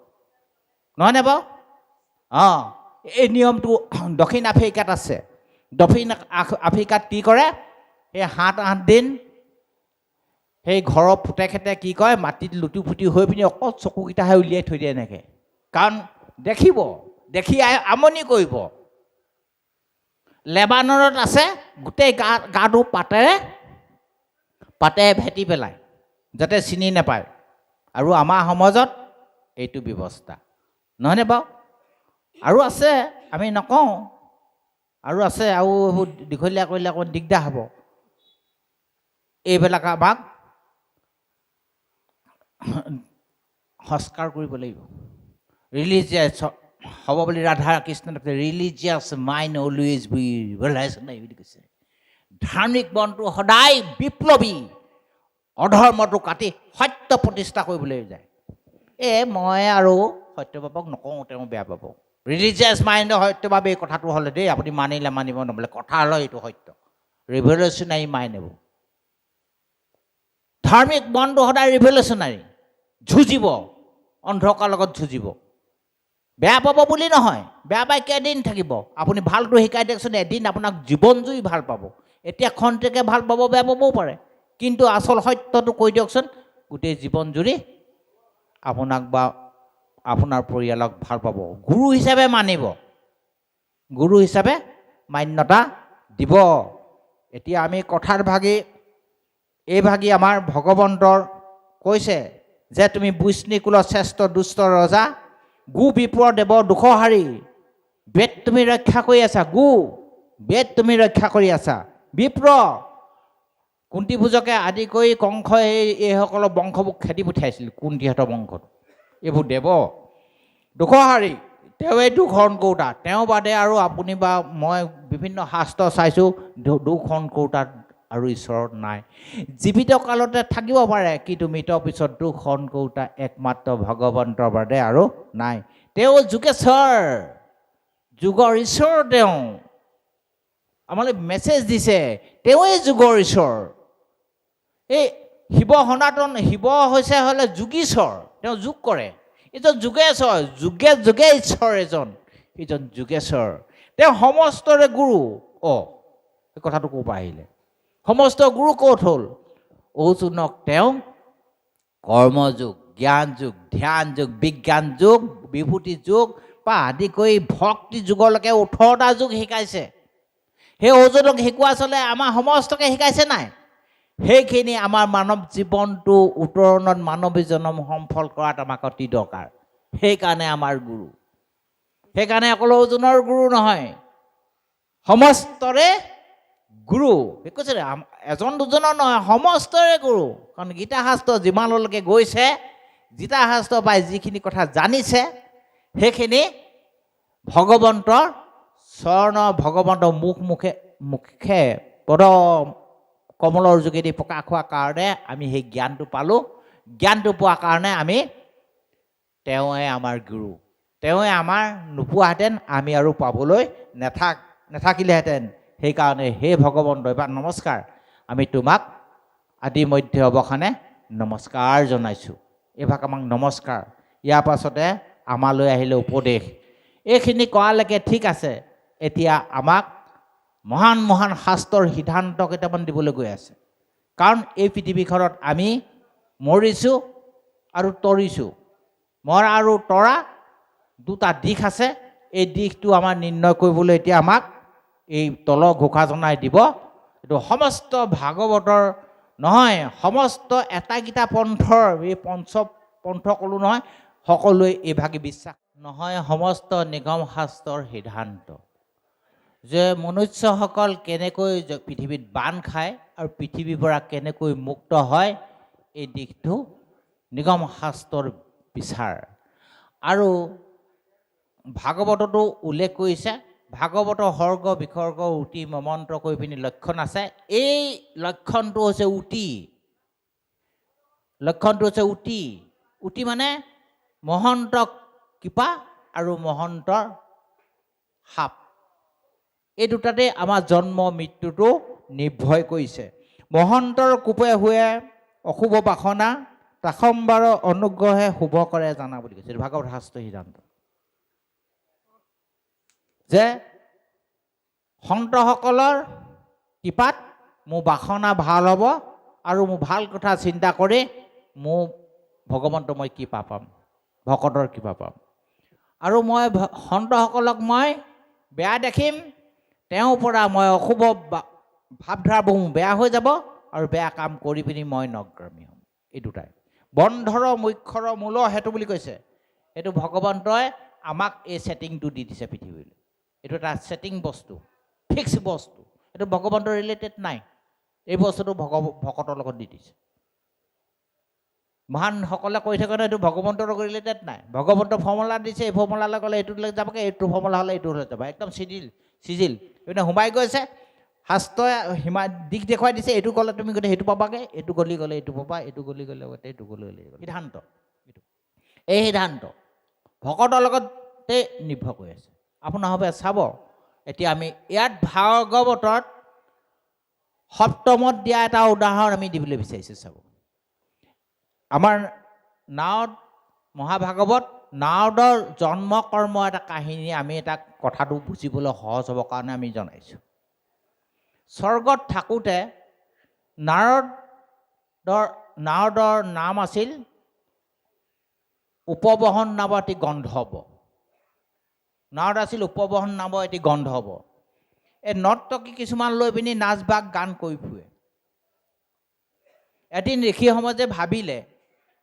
নহয়নে বাৰু অঁ এই নিয়মটো দক্ষিণ আফ্ৰিকাত আছে দক্ষিণ আফ্ৰিকাত কি কৰে সেই 7-8 দিন সেই ঘৰৰ ফুটে খেতে কি কয় মাটিত লুটি ফুটি হৈ পিনি অকল চকুকেইটাহে উলিয়াই থৈ দিয়ে এনেকৈ কাৰণ দেখি আমনি কৰিব লেবাননত আছে গোটেই গাটো পাতেৰে ভেটি পেলায় যাতে চিনি নাপায় আৰু আমাৰ সমাজত এইটো ব্যৱস্থা নহয়নে বাৰু আৰু আছে আমি নকওঁ আৰু আছে আৰু এইবোৰ দীঘলীয়া কৰিলে অকণ দিগদাৰ হ'ব এইবিলাক আমাক সংস্কাৰ কৰিব লাগিব ৰিলিজিয়াছ হ'ব বুলি Radha Krishna religious mind always be realise নাই বুলি কৈছে ধাৰ্মিক মনটো সদায় বিপ্লৱী অধৰ্মটো কাটি সত্য প্ৰতিষ্ঠা কৰিবলৈ যায় মই আৰু সত্যবাবক নকওঁ তেওঁ বেয়া পাব ৰিলিজিয়াছ মাইণ্ডৰ সত্যভাৱে এই কথাটো হ'লে দেই আপুনি মানিলে মানিব নবোলে কথা হ'লে এইটো সত্য ৰিভলিউচনাৰী মাইণ্ড এইবোৰ ধাৰ্মিক মনটো সদায় ৰিভলিউচনাৰী যুঁজিব অন্ধকাৰ লগত যুঁজিব বেয়া পাব বুলি নহয় বেয়া পাই কেইদিন থাকিব আপুনি ভালটো শিকাই দিয়কচোন এদিন আপোনাক জীৱন জুৰি ভাল পাব এতিয়া খন্তেকে ভাল পাব বেয়া পাবও পাৰে কিন্তু আচল সত্যটো কৈ দিয়কচোন গোটেই জীৱন জুৰি আপোনাক বা আপোনাৰ পৰিয়ালক ভাল পাব গুৰু হিচাপে মানিব গুৰু হিচাপে মান্যতা দিব এতিয়া আমি কথাৰ ভাগি আমাৰ ভগৱন্তৰ কৈছে যে তুমি বৈষ্ণিকুলৰ শ্ৰেষ্ঠ দুষ্ট ৰজা গু বিপ্ৰ দেৱ দুখহাৰী বেদ তুমি ৰক্ষা কৰি আছা বেদ তুমি ৰক্ষা কৰি আছা বিপ্ৰ কুন্তীভোজকে আদি কৰি কংসই এইসকলৰ বংশবোৰ খেদি পঠিয়াইছিল কুন্তীহঁতৰ বংশত এইবোৰ দেৱ দুখহাৰী তেওঁৱে দুখন কৌতা তেওঁ বাদে আৰু আপুনি বা মই বিভিন্ন শাস্ত্ৰ চাইছোঁ দুখন কৌতাত আৰু ঈশ্বৰৰ নাই জীৱিত কালতে থাকিব পাৰে কিন্তু মৃতৰ পিছত দুখন কৌতা একমাত্ৰ ভগৱন্তৰ বাদে আৰু নাই তেওঁ যোগেশ্বৰ যুগৰ ঈশ্বৰ তেওঁ আমালৈ মেছেজ দিছে তেওঁৱে যুগৰ ঈশ্বৰ এই শিৱ সনাতন শিৱ হৈছে হ'লে যোগীশ্বৰ তেওঁ যোগ কৰে এইজন যোগেশ্বৰ যুগে ঈশ্বৰ এইজন যোগেশ্বৰ তেওঁ সমস্তৰে গুৰু এই কথাটো ক'ৰ পৰা আহিলে সমস্ত গুৰু ক'ত হ'ল অৰ্জুনক তেওঁ কৰ্মযোগ জ্ঞান যোগ ধ্যান যোগ বিজ্ঞান যোগ বিভূতি যোগ বা আদি কৰি ভক্তি যুগলৈকে 18টা যুগ শিকাইছে সেই অৰ্জুনক শিকোৱা চলে আমাৰ সমস্তকে শিকাইছে নাই সেইখিনি আমাৰ মানৱ জীৱনটো উত্তৰণত মানৱী জন্ম সফল কৰাত আমাক অতি দৰকাৰ সেইকাৰণে আমাৰ গুৰু সেইকাৰণে অকল অৰ্জুনৰ গুৰু নহয় সমস্তৰে গুৰু কৈছে এজন দুজনৰ নহয় সমস্তৰে গুৰু কাৰণ গীতা শাস্ত্ৰ যিমানলৈকে গৈছে গীতা শাস্ত্ৰ পাই যিখিনি কথা জানিছে সেইখিনি ভগৱন্তৰ চৰণ ভগৱন্তৰ মুখে পদ কমলৰ যোগেদি প্ৰকাশ হোৱাৰ কাৰণে আমি সেই জ্ঞানটো পালোঁ জ্ঞানটো পোৱাৰ কাৰণে আমি তেওঁৱে আমাৰ গুৰু তেওঁৱে আমাৰ নোপোৱাহেঁতেন আমি আৰু পাবলৈ নাথাকিলেহেঁতেন সেইকাৰণে হে ভগৱন্ত এবাৰ নমস্কাৰ আমি তোমাক আদি মধ্য অৱসানে নমস্কাৰ জনাইছোঁ এইভাগ আমাক নমস্কাৰ ইয়াৰ পাছতে আমালৈ আহিলে উপদেশ এইখিনি কোৱালৈকে ঠিক আছে এতিয়া আমাক মহান মহান শাস্ত্ৰৰ সিদ্ধান্ত কেইটামান দিবলৈ গৈ আছে কাৰণ এই পৃথিৱীখনত আমি মৰিছোঁ আৰু তৰিছোঁ মৰা আৰু তৰা দুটা দিশ আছে এই দিশটো আমাৰ নিৰ্ণয় কৰিবলৈ এতিয়া আমাক এই তলৰ ঘোষা জনাই দিব এইটো সমস্ত ভাগৱতৰ নহয় সমস্ত এটাকেইটা পন্থৰ এই পঞ্চ ক'লোঁ নহয় সকলোৱে এইভাগে বিশ্বাস নহয় সমস্ত নিগম শাস্ত্ৰৰ সিদ্ধান্ত যে মনুষ্যসকল কেনেকৈ পৃথিৱীত বান্ধ খায় আৰু পৃথিৱীৰ পৰা কেনেকৈ মুক্ত হয় এই দিশটো নিগম শাস্ত্ৰৰ বিচাৰ আৰু ভাগৱততো উল্লেখ কৰিছে ভাগৱতৰ সৰ্গ বিসৰ্গ উটি মমন্ত্ৰ কৰি পিনি লক্ষণ আছে এই লক্ষণটো হৈছে উটি মানে মহন্ত কৃপা আৰু মহন্তৰ সাপ এই দুটাতে আমাৰ জন্ম মৃত্যুটো নিৰ্ভয় কৰিছে মহন্তৰ কোপে হুৱে অশুভ বাসনা তাসম্বাৰৰ অনুগ্ৰহে শুভ কৰে জানা বুলি কৈছে ভাগৱত শাস্ত্ৰ সিদ্ধান্ত যে সন্তসকলৰ কৃপাত মোৰ বাসনা ভাল হ'ব আৰু মোৰ ভাল কথা চিন্তা কৰি মোৰ ভগৱন্ত মই কৃপা পাম ভকতৰ কৃপা পাম আৰু মই সন্তসকলক মই বেয়া দেখিম তেওঁৰ পৰা মই অশুভ ভাৱধাৰাবোৰ বেয়া হৈ যাব আৰু বেয়া কাম কৰি পিনি মই নগ্ৰামী হ'ম এই দুটাই বন্ধৰ মুখ্যৰ মূল হেতু বুলি কৈছে এইটো ভগৱন্তই আমাক এই ছেটিংটো দি দিছে পৃথিৱীলৈ এইটো এটা ছেটিং বস্তু ফিক্স বস্তু এইটো ভগৱন্তৰ ৰিলেটেড নাই এই বস্তুটো ভকতৰ লগত দি দিছে মহানসকলে কৈ থাকে নহয় এইটো ভগৱন্তৰ লগত ৰিলেটেড নাই ভগৱন্তৰ ফৰ্মুলা দিছে এই ফৰ্মুলালৈ গ'লে এইটোলৈ যাবগৈ এইটো ফৰ্মুলা হ'লে এইটো হৈ যাব একদম চিজিল এইপিনে সোমাই গৈছে শাস্ত্ৰই দিশ দেখুৱাই দিছে এইটো গ'লে তুমি গোটেই সেইটো পাবাগৈ এইটো গ'লে এইটো পাবা এইটো গ'লে এইটো গ'লে সিদ্ধান্ত এই সিদ্ধান্ত ভকতৰ লগতে নিৰ্ভৰ কৰি আছে আপোনালোকে চাব এতিয়া আমি ইয়াত ভাগৱতত সপ্তমত দিয়া এটা উদাহৰণ আমি দিবলৈ বিচাৰিছোঁ চাব আমাৰ নাৰদ মহাভাগৱত নাৰদৰ জন্ম কৰ্ম এটা কাহিনী আমি এটা কথাটো বুজিবলৈ সহজ হ'বৰ কাৰণে আমি জনাইছোঁ স্বৰ্গত থাকোঁতে নাৰদৰ নাম আছিল উপবহন নামৰ এটি গন্ধৰ্ব নাৰদ আছিল উপবহন নামৰ এটি গন্ধৰ্ব এই নৰ্তকী কিছুমান লৈ পিনি নাচ বাগ গান কৰি ফুৰে এদিন ঋষি সমাজে ভাবিলে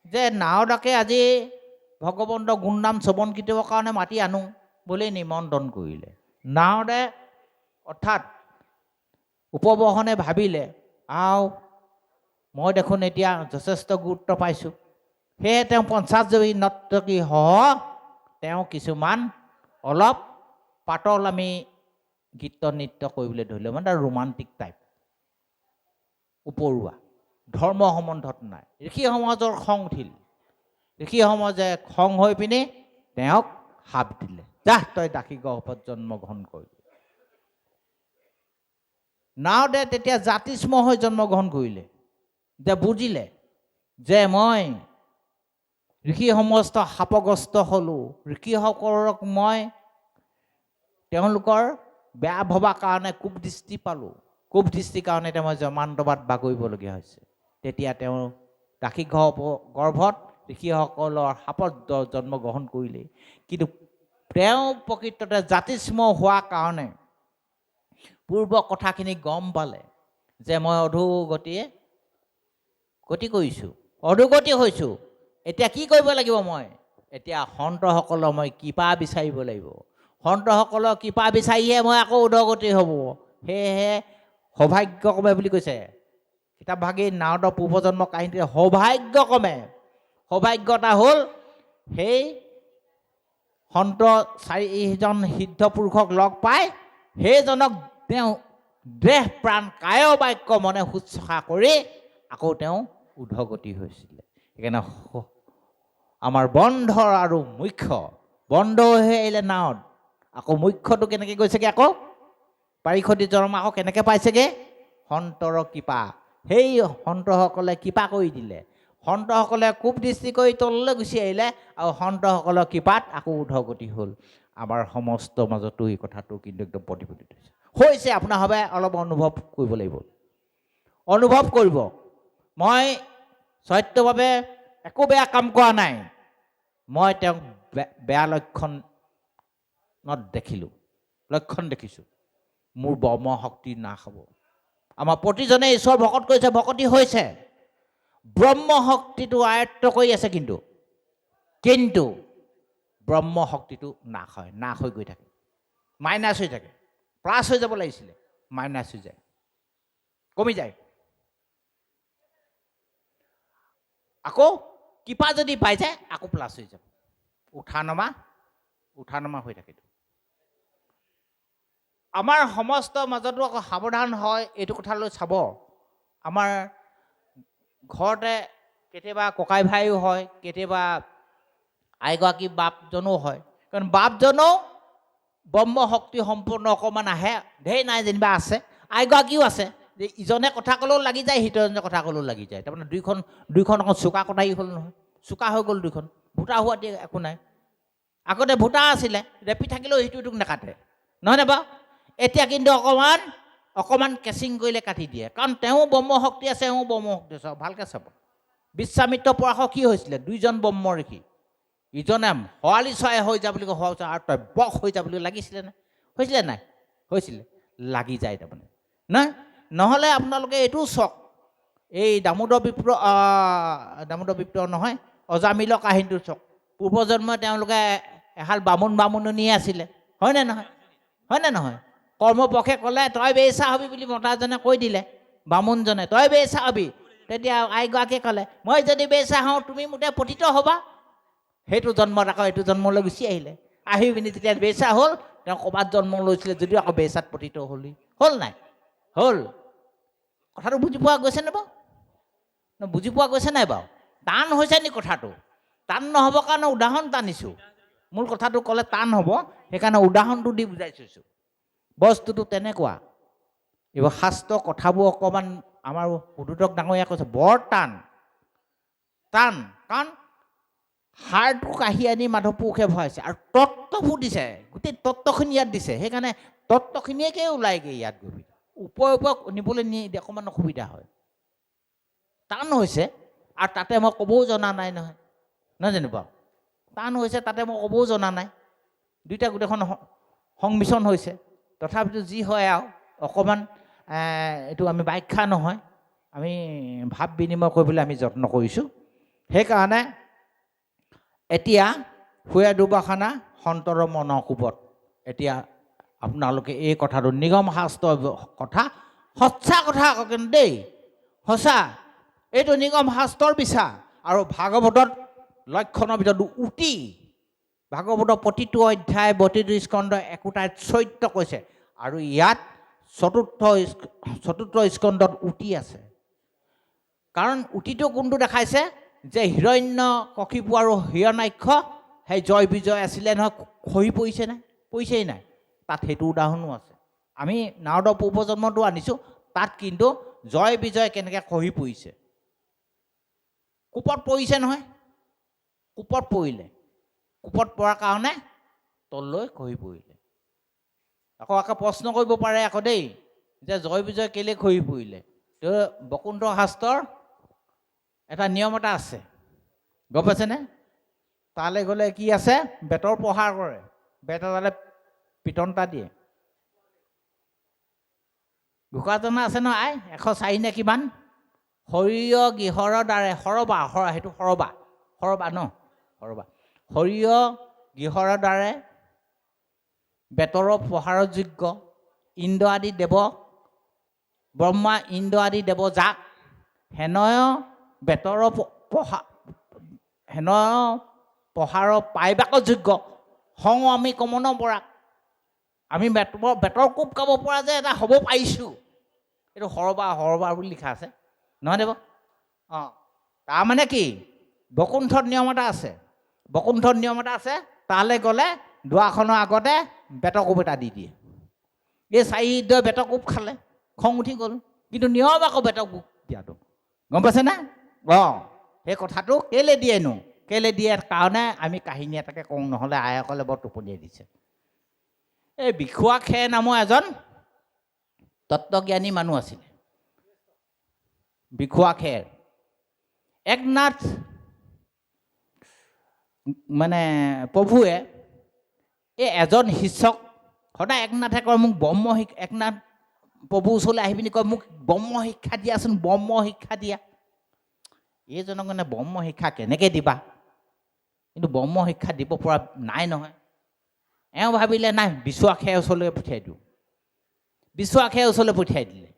যে নাৰদকে আজি ভগৱন্তৰ গুণনাম শ্ৰৱণ কীৰ্তনৰ কাৰণে মাতি আনো বুলি নিমন্ত্ৰণ কৰিলে নাৰদে অৰ্থাৎ উপবহনে ভাবিলে মই দেখোন এতিয়া যথেষ্ট গুৰুত্ব পাইছোঁ সেয়ে তেওঁ 50 নৰ্তকী সহ তেওঁ কিছুমান অলপ পাতল আমি গীত নৃত্য কৰিবলৈ ধৰিলে মানে ৰোমান্টিক টাইপ উপৰুৱা ধৰ্ম সম্বন্ধত নাই ঋষি সমাজৰ খং উঠিল ঋষি সমাজে খং হৈ পিনি তেওঁক শাপ দিলে যাহ তই দাসী গৰ্ভত জন্মগ্ৰহণ কৰিলি নাৰদে তেতিয়া জাতিস্ম হৈ জন্মগ্ৰহণ কৰিলে যে বুজিলে যে মই ঋষি সমস্ত শাপগ্ৰস্ত হ'লোঁ ঋষিসকলক মই তেওঁলোকৰ বেয়া ভবাৰ কাৰণে কুপদৃষ্টি পালোঁ কুপদৃষ্টিৰ কাৰণে এতিয়া মই জমান্তবাদ বাগৰিবলগীয়া হৈছে তেতিয়া তেওঁ দাসী গৰ্ভত ঋষিসকলৰ শাপত জন্মগ্ৰহণ কৰিলে কিন্তু তেওঁ প্ৰকৃততে জাতিস্ম হোৱাৰ কাৰণে পূৰ্ব কথাখিনি গম পালে যে মই অধোগতি হৈছোঁ এতিয়া কি কৰিব লাগিব মই এতিয়া সন্তসকলৰ মই কৃপা বিচাৰিব লাগিব সন্তসকলৰ কৃপা বিচাৰিহে মই আকৌ উদগতি হ'ব। সেয়েহে সৌভাগ্যক্ৰমে বুলি কৈছে কিতাপ ভাগি নাৰদৰ পূৰ্বজন্ম কাহিনীতে সৌভাগ্যক্ৰমে সৌভাগ্যতা হ'ল সেই সন্ত 4জন সিদ্ধ পুৰুষক লগ পাই সেইজনক তেওঁ দেহ প্ৰাণ কায় বাক্য মনে শুশ্ৰূষা কৰি আকৌ তেওঁ উদগতি হৈছিলে। সেইকাৰণে আমাৰ বন্ধৰ আৰু মুখ্য বন্ধ হৈ আহিলে নাৱত, আকৌ মুখ্যটো কেনেকৈ গৈছেগৈ, আকৌ পাৰিষদী জন্ম আকৌ কেনেকৈ পাইছেগৈ, সন্তৰ কৃপা। সেই সন্তসকলে কৃপা কৰি দিলে, সন্তসকলে কোপ দৃষ্টি কৰি তললৈ গুচি আহিলে আৰু সন্তসকলৰ কৃপাত আকৌ উদগতি হ'ল। আমাৰ সমস্ত মাজতো এই কথাটো কিন্তু একদম প্ৰতিফলিত হৈছে। আপোনাৰ ভাৱে অলপ অনুভৱ কৰিব লাগিব, অনুভৱ কৰিব। মই সত্যভাৱে একো বেয়া কাম কৰা নাই, মই তেওঁক বেয়া লক্ষণত দেখিলোঁ, লক্ষণ দেখিছোঁ, মোৰ ব্ৰহ্ম শক্তি নাশ হ'ব। আমাৰ প্ৰতিজনে ঈশ্বৰ ভকত কৰিছে, ভকতি হৈছে, ব্ৰহ্ম শক্তিটো আয়ত্ত কৰি আছে, কিন্তু ব্ৰহ্ম শক্তিটো নাশ হয়, নাশ হৈ গৈ থাকে, মাইনাছ হৈ থাকে। প্লাছ হৈ যাব লাগিছিলে, মাইনাছ হৈ যায়, কমি যায়। আকৌ কৃপা যদি পাই যায় আকৌ প্লাছ হৈ যাব, উঠা নমা হৈ থাকে। আমাৰ সমস্ত মাজতো আকৌ সাৱধান হয় এইটো কথালৈ চাব। আমাৰ ঘৰতে কেতিয়াবা ককাই ভাইও হয়, কেতিয়াবা আইগৰাকী বাপজনো হয়, কাৰণ বাপজনো ব্ৰহ্ম শক্তি সম্পূৰ্ণ অকণমান আহে, ঢেৰ নাই যেনিবা আছে, আইগৰাকীও আছে যে ইজনে কথা ক'লেও লাগি যায়, সিজনে কথা ক'লেও লাগি যায়। তাৰমানে দুইখন অকণ চোকা কটাৰী হ'ল নহয়, চোকা হৈ গ'ল দুইখন, ভূটা হোৱাত একো নাই। আগতে ভূটা আছিলে, ৰেপি থাকিলেও সিটোক নাকাটে, নহয়নে বাৰু? এতিয়া কিন্তু অকণমান কেচিং কৰিলে কাটি দিয়ে, কাৰণ তেওঁ ব্ৰহ্ম শক্তি আছে, এওঁ ব্ৰহ্ম শক্তি আছে। ভালকৈ চাব, বিশ্বামিত্ৰ পৰাশৰ কি হৈছিলে, দুইজন ব্ৰহ্ম ঋষি, ইজনে শৰালী চৰাই হৈ যা বুলি কয়, আৰু তই বস হৈ যা বুলি লাগিছিলে নে, হৈছিলে নাই? হৈছিলে, লাগি যায় তাৰমানে নহয়। নহ'লে আপোনালোকে এইটোও চাওক, এই দামোদৰ বিপ্ৰ নহয়, অজামিলৰ কাহিনীটো চাওক। পূৰ্বজন্মই তেওঁলোকে এহাল বামুণী আছিলে, হয়নে নহয়? হয়নে নহয়? কৰ্মপক্ষে ক'লে তই বেইচা হবি বুলি মতাজনে কৈ দিলে, বামুণজনে তই বেইচা হবি। তেতিয়া আইগৰাকীয়ে ক'লে মই যদি বেইচা হওঁ তুমি মোতে পতিত হ'বা। সেইটো জন্মত আকৌ এইটো জন্মলৈ গুচি আহিলে, আহি পিনি যেতিয়া বেইচা হ'ল, তেওঁ ক'ৰবাত জন্ম লৈছিলে যদিও আকৌ বেইচাত পতিত হ'ল নাই? হ'ল। কথাটো বুজি পোৱা গৈছেনে বাৰু? বুজি পোৱা গৈছে নাই বাৰু? টান হৈছে নি কথাটো? টান নহ'বৰ কাৰণে উদাহৰণ টানিছোঁ। মূল কথাটো ক'লে টান হ'ব, সেইকাৰণে উদাহৰণটো দি বুজাই থৈছোঁ। বস্তুটো তেনেকুৱা। এইবোৰ শাস্ত্ৰ কথাবোৰ অকণমান আমাৰ উদ্বোধক ডাঙৰীয়া কৈছে বৰ টান, কাৰণ সাৰটো কাঢ়ি আনি মাধৱপুৰুষে ভৰাইছে আৰু তত্ত্ববোৰ দিছে, গোটেই তত্ত্বখিনি ইয়াত দিছে। সেইকাৰণে তত্ত্বখিনিয়েকে ওলাইগৈ ইয়াত গৈ, ওপৰে নিবলৈ অকণমান অসুবিধা হয়, টান হৈছে। আৰু তাতে মই ক'বও জনা নাই নহয় জানো বাৰু? টান হৈছে, তাতে মই ক'বও জনা নাই, দুইটা গোটেইখন সংমিশ্ৰণ হৈছে। তথাপিতো যি হয় আৰু অকণমান এইটো আমি ব্যাখ্যা নহয়, আমি ভাৱ বিনিময় কৰিবলৈ আমি যত্ন কৰিছোঁ। সেইকাৰণে এতিয়া শুৱে দুবাসানা সন্তৰ মনৰ কোবত, এতিয়া আপোনালোকে এই কথাটো নিগম শাস্ত্ৰৰ কথা, সঁচা কথা কিন্তু দেই, সঁচা। এইটো নিগম শাস্ত্ৰৰ বিচাৰ আৰু ভাগৱতত লক্ষণৰ ভিতৰত উটি, ভাগৱতৰ প্ৰতিটো অধ্যায় 32 স্কন্ধ একোটা চৰিত্ৰ কৈছে, আৰু ইয়াত চতুৰ্থ স্কন্ধত উটি আছে। কাৰণ উটিটো কোনটো দেখাইছে যে হিৰণ্যকশিপু আৰু হিৰণ্যাক্ষ সেই জয় বিজয় আছিলে নহয়, খহি পৰিছে নাই? পৰিছেই নাই? তাত সেইটো উদাহৰণো আছে। আমি নাৰদৰ পূৰ্বজন্মটো আনিছোঁ, তাত কিন্তু জয় বিজয় কেনেকৈ খহি পৰিছে, কোপত পৰিছে নহয়, কোপত পৰিলে, কোপত পৰাৰ কাৰণে তললৈ খহি পৰিলে। আকৌ প্ৰশ্ন কৰিব পাৰে আকৌ দেই, যে জয় বিজয় কেলৈ খহি পৰিলে? বৈকুণ্ঠ শাস্ত্ৰৰ এটা নিয়ম এটা আছে, গম পাইছেনে? তালৈ গ'লে কি আছে, বেতৰ প্ৰহাৰ কৰে, বেত এডালে পিটন এটা দিয়ে। ঘোষাজনা আছে নহয়, 104 নে কিমান, সৰিয়হ গৃহৰ দ্বাৰে সেইটো সৰবা ন, সৰবা সৰিয়হ গৃহৰ দ্বাৰে বেতৰ পহাৰৰ যোগ্য ইন্দ্ৰ আদি দেৱ ব্ৰহ্মা ইন্দ্ৰ আদি দেৱ যাক হেনয় বেতৰ পহাৰৰ পাইবাক যোগ্য হং আমি কমন পৰাক আমি বেতৰ কোব কাব পৰা যে এটা হ'ব পাৰিছোঁ এইটো সৰবাৰ বুলি লিখা আছে নহয় দেৱ তাৰমানে কি বকুণ্ঠৰ নিয়ম এটা আছে তালৈ গ'লে দুৱাৰখনৰ আগতে বেতৰ কোব এটা দি দিয়ে এই চাৰিদৰে বেতৰ কোব খালে খং উঠি গ'ল কিন্তু নিয়ম আকৌ বেতৰ কোব দিয়াটো গম পাইছেনে সেই কথাটো কেলৈ দিয়ে কাৰণে আমি কাহিনী এটাকে কওঁ নহ'লে আইসকলে বৰ টোপনিয়াই দিছে এই বিখুৱা খেৰ নামৰ এজন তত্ত্বজ্ঞানী মানুহ আছিলে বিখুৱা খেৰ একনাথ মানে প্ৰভুৱে এই এজন শিষ্যক সদায় একনাথে কয় মোক একনাথ প্ৰভুৰ ওচৰলৈ আহি পিনি কয় মোক ব্ৰহ্ম শিক্ষা দিয়াচোন ব্ৰহ্ম শিক্ষা দিয়া এইজনক মানে ব্ৰহ্ম শিক্ষা কেনেকৈ দিবা কিন্তু ব্ৰহ্ম শিক্ষা দিব পৰা নাই নহয় এওঁ ভাবিলে নাই বিশ্বনাথৰ ওচৰলৈ পঠিয়াই দিওঁ বিশ্বনাথৰ ওচৰলৈ পঠিয়াই দিলে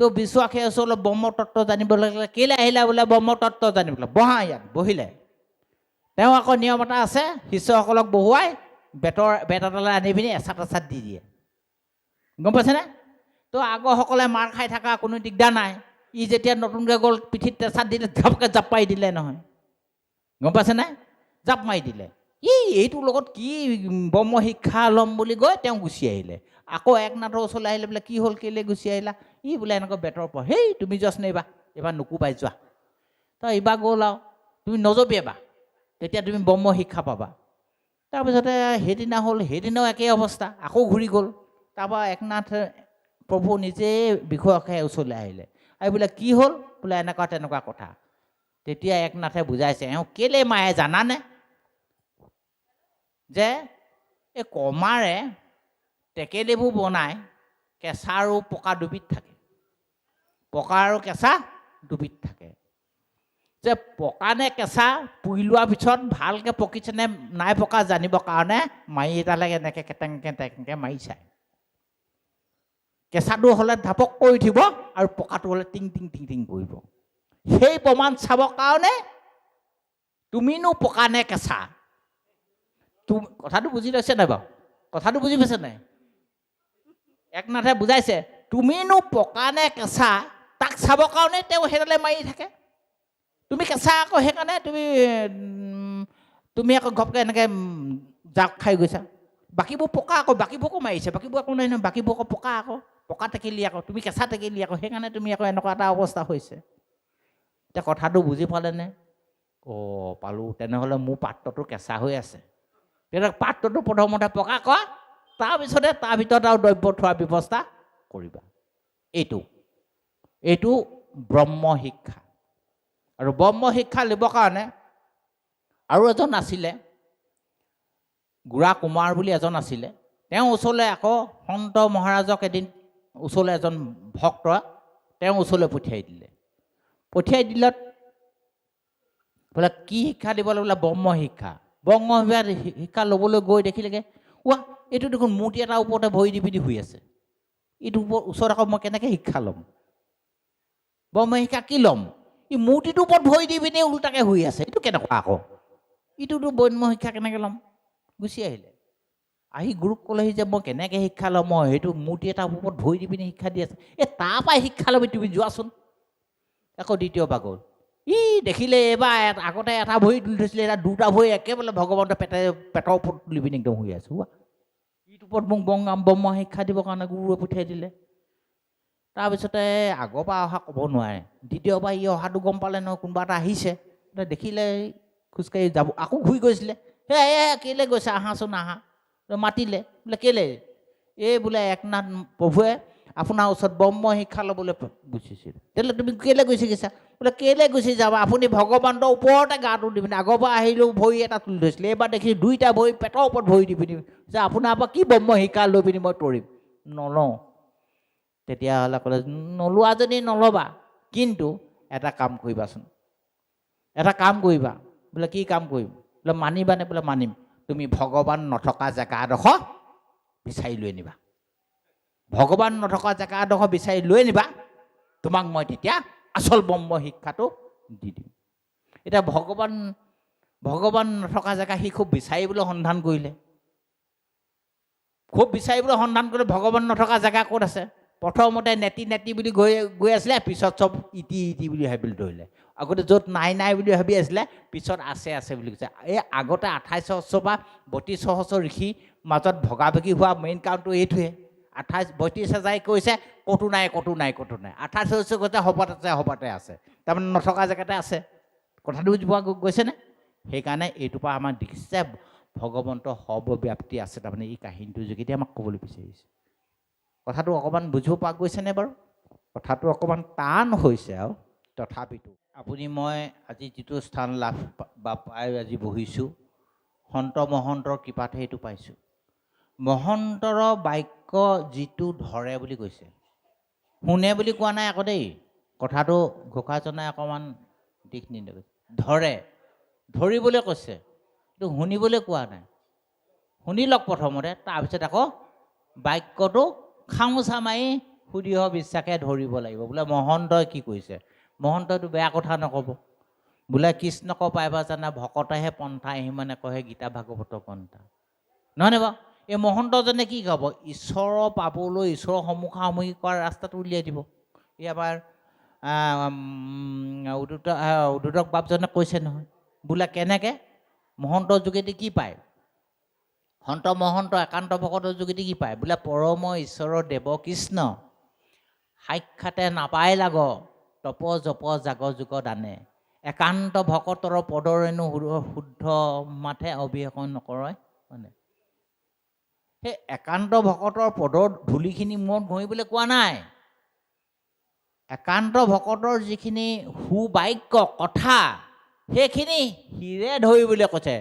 তো বিশ্বনাথৰ ওচৰলৈ ব্ৰহ্মতত্ত্ব জানিবলৈ লাগিলে কেলৈ আহিলা বোলে ব্ৰহ্মতত্ত্ব জানিবলৈ বহা ইয়াত বহিলে তেওঁ আকৌ নিয়ম এটা আছে শিষ্যসকলক বহুৱাই বেত এটালৈ আনি পিনি এচাত দি দিয়ে গম পাইছেনে তো আগৰসকলে মাৰ খাই থকা কোনো দিগদাৰ নাই ই যেতিয়া নতুনকৈ গ'ল পিঠিত এচাত দিলে ঘপকৈ জাপ মাৰি দিলে নহয় গম পাইছেনে জাপ মাৰি দিলে এইটোৰ লগত কি ব্ৰহ্ম শিক্ষা ল'ম বুলি গৈ তেওঁ গুচি আহিলে আকৌ একনাথৰ ওচৰলৈ আহিলে বোলে কি হ'ল কেলৈ গুচি আহিলা বোলে এনেকৈ বেতৰ পৰা তুমি জাষ্ট নেবা এইবাৰ নুকুবাই যোৱা তই এইবাৰ গ'ল আৰু তুমি নজপিয়াবা তেতিয়া তুমি ব্ৰহ্ম শিক্ষা পাবা তাৰপিছতে সেইদিনাও একেই অৱস্থা আকৌ ঘূৰি গ'ল তাৰপৰা একনাথ প্ৰভু নিজে বিষয়াকে ওচৰলৈ আহিলে আৰু বোলে কি হ'ল বোলে এনেকুৱা তেনেকুৱা কথা তেতিয়া একনাথে বুজাইছে এওঁ কেলৈ মায়ে জানানে যে এই কমাৰে টেকেলিবোৰ বনাই কেঁচা আৰু পকা দুবিধ থাকে পকা আৰু কেঁচা দুবিধ থাকে যে পকা নে কেঁচা পুৰি লোৱাৰ পিছত ভালকৈ পকিছেনে নাই পকা জানিবৰ কাৰণে মাৰি এটালৈ এনেকৈ কেটেংকৈ মাৰি চায় কেঁচাটো হ'লে ধাপক কৰি উঠিব আৰু পকাটো হ'লে টিং টিং টিং টিং কৰিব সেই প্ৰমাণ চাবৰ কাৰণে তুমিনো পকা নে কেঁচা কথাটো বুজি লৈছে নাই বাৰু কথাটো বুজি পাইছে নাই একনাথে বুজাইছে তুমিনো পকা নে কেঁচা তাক চাবৰ কাৰণে তেওঁ সেইডালে মাৰি থাকে তুমি কেঁচা আকৌ সেইকাৰণে তুমি আকৌ ঘপকৈ এনেকৈ জাক খাই গৈছা বাকীবোৰ পকা আকৌ বাকীবোৰকো মাৰিছে বাকীবোৰ একো নাই নহয় বাকীবোৰ আকৌ পকা টেকেলি আকৌ তুমি কেঁচা টেকেলি আকৌ সেইকাৰণে তুমি আকৌ এনেকুৱা এটা অৱস্থা হৈছে এতিয়া কথাটো বুজি পালেনে পালোঁ তেনেহ'লে মোৰ পাত্ৰটো কেঁচা হৈ আছে তেতিয়া পাত্ৰটো প্ৰথমতে পকা কৰা তাৰপিছতে তাৰ ভিতৰত আৰু দ্ৰব্য থোৱাৰ ব্যৱস্থা কৰিবা এইটো ব্ৰহ্ম শিক্ষা আৰু ব্ৰহ্ম শিক্ষা ল'বৰ কাৰণে আৰু এজন আছিলে গুড়া কুমাৰ বুলি এজন আছিলে তেওঁ ওচৰলৈ আকৌ সন্ত মহাৰাজক এদিন ওচৰলৈ এজন ভক্ত তেওঁ ওচৰলৈ পঠিয়াই দিলত বোলে কি শিক্ষা দিবলৈ বোলে ব্ৰহ্ম শিক্ষা ল'বলৈ গৈ দেখিলেগৈ এইটো দেখোন মূৰ্তি এটাৰ ওপৰতে ভৰি দি পিনি শুই আছে এইটো ওচৰত আকৌ মই কেনেকৈ শিক্ষা ল'ম ব্ৰহ্ম শিক্ষা কি ল'ম মূৰ্তিটোৰ ওপৰত ভৰি দি পিনি উল্টাকৈ শুই আছে এইটো কেনেকুৱা আকৌ এইটোতো ব্ৰহ্ম শিক্ষা কেনেকৈ ল'ম গুচি আহিলে আহি গুৰুক ক'লেহি যে মই কেনেকৈ শিক্ষা ল'ম মই সেইটো মূৰ্তি এটাৰ ওপৰত ভৰি দি পিনি শিক্ষা দি আছে তাৰপৰাই শিক্ষা ল'বি তুমি যোৱাচোন আকৌ দ্বিতীয়বাৰ গ'ল দেখিলে এইবাৰ আগতে এটা ভৰি তুলি থৈছিলে এটা দুটা ভৰি একেবাৰে ভগৱন্তৰ পেটৰ ওপৰত তুলি পিনি একদম শুই আছোঁ ইটোৰ ওপৰত মোক ব্ৰহ্ম শিক্ষা দিবৰ কাৰণে গুৰুৱে পঠিয়াই দিলে তাৰপিছতে আগৰ পৰা অহা ক'ব নোৱাৰে দ্বিতীয়বাৰ অহাটো গম পালে নহয় কোনোবা এটা আহিছে দেখিলে খোজকাঢ়ি যাব আকৌ ঘূৰি গৈছিলে কেলৈ গৈছে আহাচোন আহা মাতিলে বোলে কেলৈ বোলে একনাথ প্ৰভুৱে আপোনাৰ ওচৰত ব্ৰহ্ম শিক্ষা ল'বলৈ গুচিছিল তেতিয়াহ'লে তুমি কেলৈ গুচি গৈছা বোলে কেলৈ গুচি যাবা আপুনি ভগৱন্তৰ ওপৰতে গাটো দি পিনি আগৰ পৰা আহিলেও ভৰি এটা তুলি থৈছিলে এইবাৰ দেখিছোঁ দুইটা ভৰি পেটৰ ওপৰত ভৰি দি পিনি যে আপোনাৰ পৰা কি ব্ৰহ্ম শিক্ষা লৈ পিনি মই তৰিম নলওঁ তেতিয়াহ'লে ক'লে নলোৱা যদি নল'বা কিন্তু এটা কাম কৰিবা বোলে কি কাম কৰিম বোলে মানিবানে বোলে মানিম তুমি ভগৱান নথকা জেগা এডোখৰ বিচাৰি লৈ আনিবা ভগৱান নথকা জেগা এডোখৰ বিচাৰি লৈ আনিবা তোমাক মই তেতিয়া আচল ব্ৰহ্ম শিক্ষাটো দি দিম এতিয়া ভগৱান নথকা জেগা সি খুব বিচাৰিবলৈ সন্ধান কৰিলে ভগৱান নথকা জেগা ক'ত আছে প্ৰথমতে নেতি বুলি গৈ আছিলে পিছত চব ইটি বুলি ভাবিবলৈ ধৰিলে আগতে য'ত নাই বুলি ভাবি আছিলে পিছত আছে বুলি কৈছে এই আগতে 28 সহস্ৰ বা 32 সহস্ৰ ঋষি মাজত ভগাভগি হোৱা মেইন কাৰণটো এইটোৱে 32 কৈছে ক'তো নাই 28 সহস্ৰ কৈছে হবতে আছে তাৰমানে নথকা জেগাতে আছে কথাটো বুজি পোৱা গৈছেনে সেইকাৰণে এইটোৰ পৰা আমাক দেখিছে ভগৱন্ত সৰ্বব্যাপ্তি আছে তাৰমানে এই কাহিনীটোৰ যোগেদি আমাক ক'বলৈ বিচাৰিছে কথাটো অকণমান বুজিব পৰা গৈছেনে বাৰু কথাটো অকণমান টান হৈছে আৰু তথাপিতো আপুনি মই আজি যিটো স্থান লাভ বা পাই আজি বহিছোঁ সন্ত মহন্তৰ কৃপাতহে এইটো পাইছোঁ মহন্তৰ বাক্য যিটো ধৰে বুলি কৈছে শুনে বুলি কোৱা নাই আকৌ দেই কথাটো ঘোষাজনাই অকণমান দিশ নিৰ্দেশ ধৰিবলৈ কৈছে এইটো শুনিবলৈ কোৱা নাই শুনি লওক প্ৰথমতে তাৰপিছত আকৌ বাক্যটো খামোচা মাৰি সুদৃঢ় বিশ্বাসে ধৰিব লাগিব বোলে মহন্তই কি কৈছে মহন্তইটো বেয়া কথা নক'ব বোলে কৃষ্ণক পাইবা জানা ভকতেহে পন্থা সিমানে কহে গীতা ভাগৱত পন্থা নহয়নে বাৰু এই মহন্তজনে কি ক'ব ঈশ্বৰৰ পাবলৈ ঈশ্বৰৰ সন্মুখাসন্মুখি কৰাৰ ৰাস্তাটো উলিয়াই দিব ই আমাৰ উদ্ধতক বাপজনে কৈছে নহয় বোলে কেনেকৈ মহন্তৰ যোগেদি কি পায় সন্ত মহন্ত একান্ত ভকতৰ যোগেদি কি পায় বোলে পৰম ঈশ্বৰৰ দেৱ কৃষ্ণ সাক্ষাতে নাপাই লাগ তপ জপ জাগ যুগ দানে একান্ত ভকতৰ পদৰেণু শুদ্ধ মাথে অভিষেক নকৰে মানে সেই একান্ত ভকতৰ পদৰ ধূলিখিনি মূৰত ঘঁহিবলৈ কোৱা নাই একান্ত ভকতৰ যিখিনি সুবাক্য কথা সেইখিনি হিৰে ধৰিবলৈ কৈছে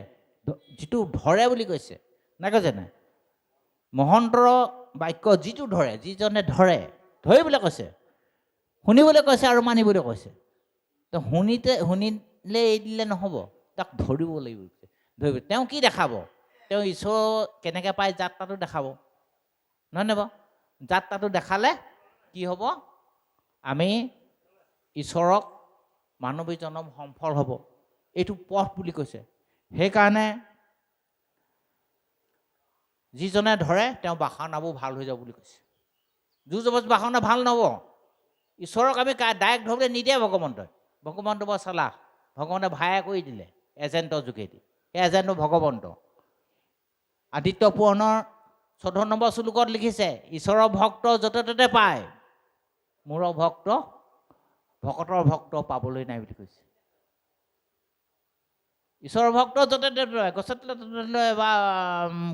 যিটো ধৰে বুলি কৈছে নাই কৈছে নাই মহন্তৰ বাক্য যিটো ধৰে যিজনে ধৰিবলৈ কৈছে শুনিবলৈ কৈছে আৰু মানিবলৈ কৈছে তো শুনিলে এৰি দিলে নহ'ব তাক ধৰিব লাগিব তেওঁ কি দেখাব তেওঁ ঈশ্বৰ কেনেকৈ পায় যাত্ৰাটো দেখাব নহয়নে বাৰু যাত্ৰাটো দেখালে কি হ'ব আমি ঈশ্বৰক মানৱী জনম সফল হ'ব এইটো পথ বুলি কৈছে সেইকাৰণে যিজনে ধৰে তেওঁ বাসনাবোৰ ভাল হৈ যাব বুলি কৈছে জোৰ বাসনা ভাল নহ'ব ঈশ্বৰক আমি ডাইৰেক্ট ধৰিবলৈ নিদিয়ে ভগৱন্ত বৰ চালাহ ভগৱন্তে ভায়া কৰি দিলে এজেণ্টৰ যোগেদি সেই এজেণ্টৰ ভগৱন্ত আদিত্য পুৰাণৰ 14 নম্বৰ শ্লোকত লিখিছে ঈশ্বৰৰ ভক্ত য'তে ত'তে পায় মোৰ ভকতৰ ভক্ত পাবলৈ নাই বুলি কৈছে ঈশ্বৰৰ ভক্ত য'তে ত'তে গছত বা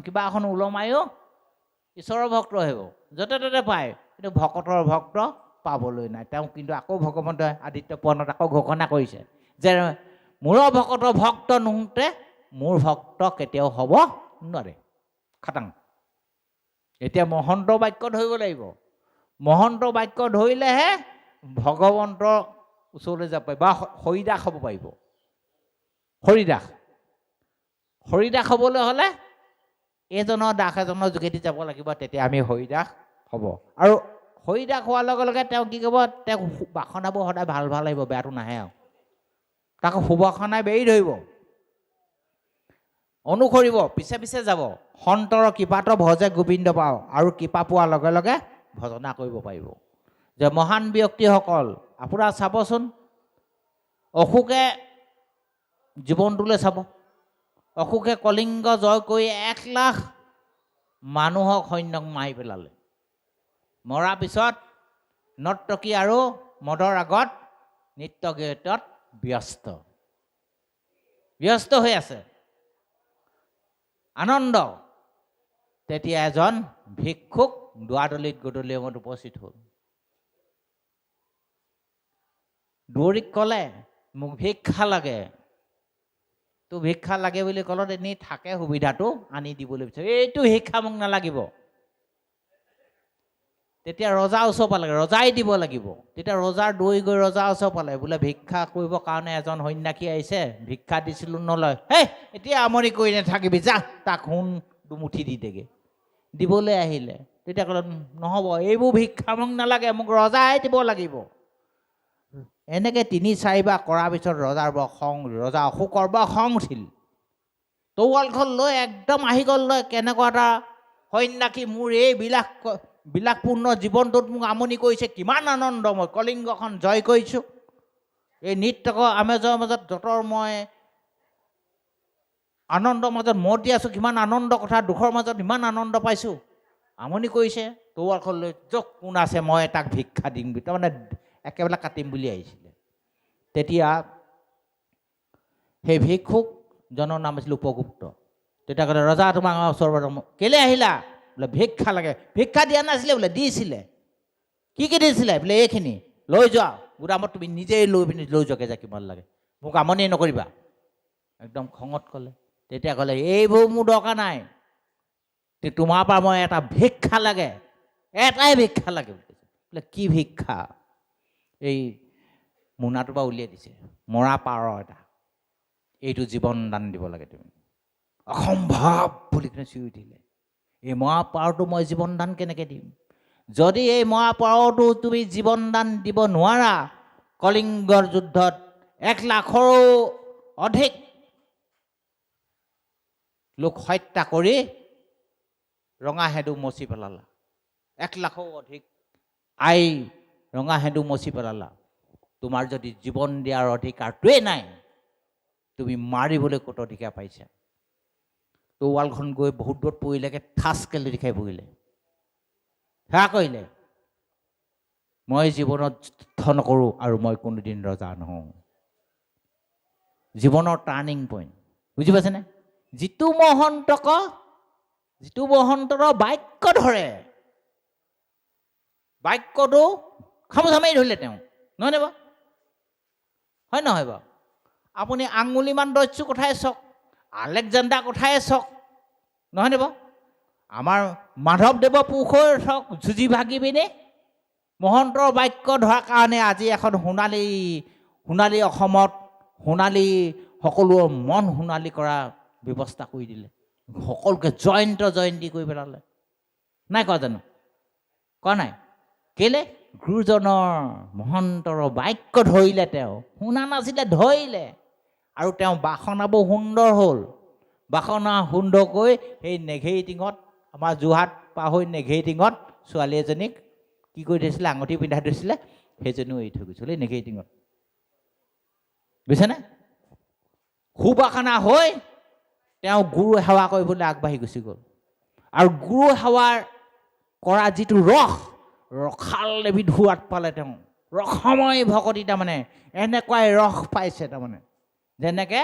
কিবা এখন ওলমায়ো ঈশ্বৰৰ ভক্ত আহিব য'তে ত'তে পায় কিন্তু ভকতৰ ভক্ত পাবলৈ নাই তেওঁ কিন্তু আকৌ ভগৱন্তই আদিত্য পুৰাণত আকৌ ঘোষণা কৰিছে যে মোৰ ভকতৰ ভক্ত নোহোঁতে মোৰ ভক্ত কেতিয়াও হ'ব নোৱাৰে খাটাং এতিয়া মহন্ত বাক্য ধৰিব লাগিব মহন্ত বাক্য ধৰিলেহে ভগৱন্তৰ ওচৰলৈ যাব পাৰিব বা হৰিদাস হ'ব পাৰিব হৰিদাস হ'বলৈ হ'লে এজনৰ যোগেদি যাব লাগিব তেতিয়া আমি হৰিদাস হ'ব আৰু হৰিদাস হোৱাৰ লগে লগে তেওঁ কি কৰিব তেওঁ বাসনাবোৰ সদায় ভাল আহিব বেয়াটো নাহে আৰু তাক সুবাসনাই বেৰি ধৰিব অনুসৰিব পিছে যাব সন্তৰ কৃপাত ভজে গোবিন্দ পাওঁ আৰু কৃপা পোৱাৰ লগে লগে ভজনা কৰিব পাৰিব যে মহান ব্যক্তিসকল আপোনাৰ চাবচোন অশোকে জীৱনটোলৈ চাব অশোকে কলিংগ জয় কৰি 1 লাখ মানুহক সৈন্যক মাৰি পেলালে মৰাৰ পিছত নৰ্তকী আৰু মদৰ আগত নৃত্য গীতত ব্যস্ত হৈ আছে আনন্দ তেতিয়া এজন ভিক্ষুক দুৱাৰদলিত গধূলি সময়ত উপস্থিত হ'ল দৌৰিক ক'লে মোক ভিক্ষা লাগে তো ভিক্ষা লাগে বুলি ক'লত এনেই থাকে সুবিধাটো আনি দিবলৈ বিচাৰে এইটো শিক্ষা মোক নালাগিব তেতিয়া ৰজাৰ ওচৰ পালে ৰজাই দিব লাগিব তেতিয়া ৰজাৰ দৌৰি গৈ ৰজাৰ ওচৰ পালে বোলে ভিক্ষা কৰিবৰ কাৰণে এজন সন্যাসী আহিছে ভিক্ষা দিছিলোঁ নলয় এতিয়া আমনি কৰি নাথাকিবি যা তাক সোণ দুমুঠি দি দেগে দিবলৈ আহিলে তেতিয়া ক'লে নহ'ব এইবোৰ ভিক্ষা মোক নালাগে মোক ৰজাই দিব লাগিব এনেকৈ ৩-৪বাৰ কৰাৰ পিছত ৰজাৰ বৰ খং ৰজা অশোকৰ বৰ খং উঠিল তৰোৱালখন লৈ একদম আহি গ'ল লৈ কেনেকুৱা এটা সন্যাসী মোৰ এই বিলাসপূৰ্ণ জীৱনটোত মোক আমনি কৰিছে কিমান আনন্দ মই কলিংগখন জয় কৰিছোঁ এই নৃত্যক আমেজৰ মাজত যতৰ মই আনন্দৰ মাজত মত দি আছোঁ কিমান আনন্দ কথা দুখৰ মাজত ইমান আনন্দ পাইছোঁ আমনি কৰিছে তৰোৱালখন লৈ য'ত কোন আছে মই তাক ভিক্ষা দিম বুলি তাৰমানে একেবাৰে কাটিম বুলি আহিছিলে তেতিয়া সেই ভিক্ষুকজনৰ নাম আছিল উপগুপ্ত তেতিয়া ক'লে ৰজা তোমাক ওচৰৰ কেলৈ আহিলা বোলে ভিক্ষা লাগে ভিক্ষা দিয়া নাছিলে বোলে দিছিলে কি দিছিলে বোলে এইখিনি লৈ যোৱা গোদামত তুমি নিজেই লৈ পিনি লৈ যোৱাকৈ যা কিমান লাগে মোক আমনি নকৰিবা একদম খঙত ক'লে তেতিয়া ক'লে এইবোৰ মোৰ দৰকাৰ নাই তোমাৰ পৰা মই এটা ভিক্ষা লাগে এটাই ভিক্ষা লাগে বোলে কি ভিক্ষা এই মোনাটোৰ পৰা উলিয়াই দিছে মৰা পাৰ এটা এইটো জীৱন দান দিব লাগে তুমি অসম্ভৱ বুলি কিনে চিঞৰি উঠিলে এই মৰা পাৰটো মই জীৱন দান কেনেকৈ দিম যদি এই মৰা পাৰটো তুমি জীৱন দান দিব নোৱাৰা কলিংগৰ যুদ্ধত 1 লাখৰো অধিক লোক হত্যা কৰি ৰঙা সেঁদু মচি পেলালা 1 লাখৰো অধিক আই ৰঙা সেঁদু মচি পেলালা তোমাৰ যদি জীৱন দিয়াৰ অধিকাৰটোৱেই নাই তুমি মাৰিবলৈ ক'ত অধিকাৰ পাইছা তৰোৱালখন গৈ বহুত দূৰত পৰিলেগৈ ঠাচকৈ লুটি খাই পৰিলে সেয়া কৰিলে মই জীৱনত যুদ্ধ নকৰোঁ আৰু মই কোনোদিন ৰজা নহওঁ জীৱনৰ টাৰ্ণিং পইণ্ট বুজি পাইছেনে যিটো মহন্তৰ বাক্য ধৰে বাক্যটো খামোচামেই ধৰিলে তেওঁ নহয়নে বাৰু হয় নহয় বাৰু আপুনি আঙুলিমান দস্যু কথাই চাওক আলেকজাণ্ডাৰ কথাই চাওক নহয়নে বাৰু আমাৰ মাধৱদেৱ পুৰুষৰ চাওক যুঁজি ভাগি পিনে মহন্তৰ বাক্য ধৰাৰ কাৰণে আজি এখন সোণালী অসমত সোণালী সকলো মন সোণালী কৰা ব্যৱস্থা কৰি দিলে সকলোকে জয়ন্তী কৰি পেলালে নাই কোৱা জানো কোৱা নাই কেলে গুৰুজনৰ মহন্তৰ বাক্য ধৰিলে তেওঁ শুনা নাছিলে ধৰিলে আৰু তেওঁ বাসনাবোৰ সুন্দৰ হ'ল বাসনা সুন্দৰকৈ সেই নেঘেৰি টিঙত আমাৰ যোৰহাট পাৰ হৈ নেঘেৰি টিঙত ছোৱালী এজনীক কি কৰি থৈছিলে আঙুঠি পিন্ধাই থৈছিলে সেইজনীও এৰি থৈ গৈছিলে এই নেঘেৰি টিঙত বুজিছেনে সুবাসনা হৈ তেওঁ গুৰু সেৱা কৰিবলৈ আগবাঢ়ি গুচি গ'ল আৰু গুৰু সেৱাৰ কৰা যিটো ৰসাল এবিধ হোৱাত পালে তেওঁ ৰসময় ভকতি তাৰমানে এনেকুৱাই ৰস পাইছে তাৰমানে যেনেকৈ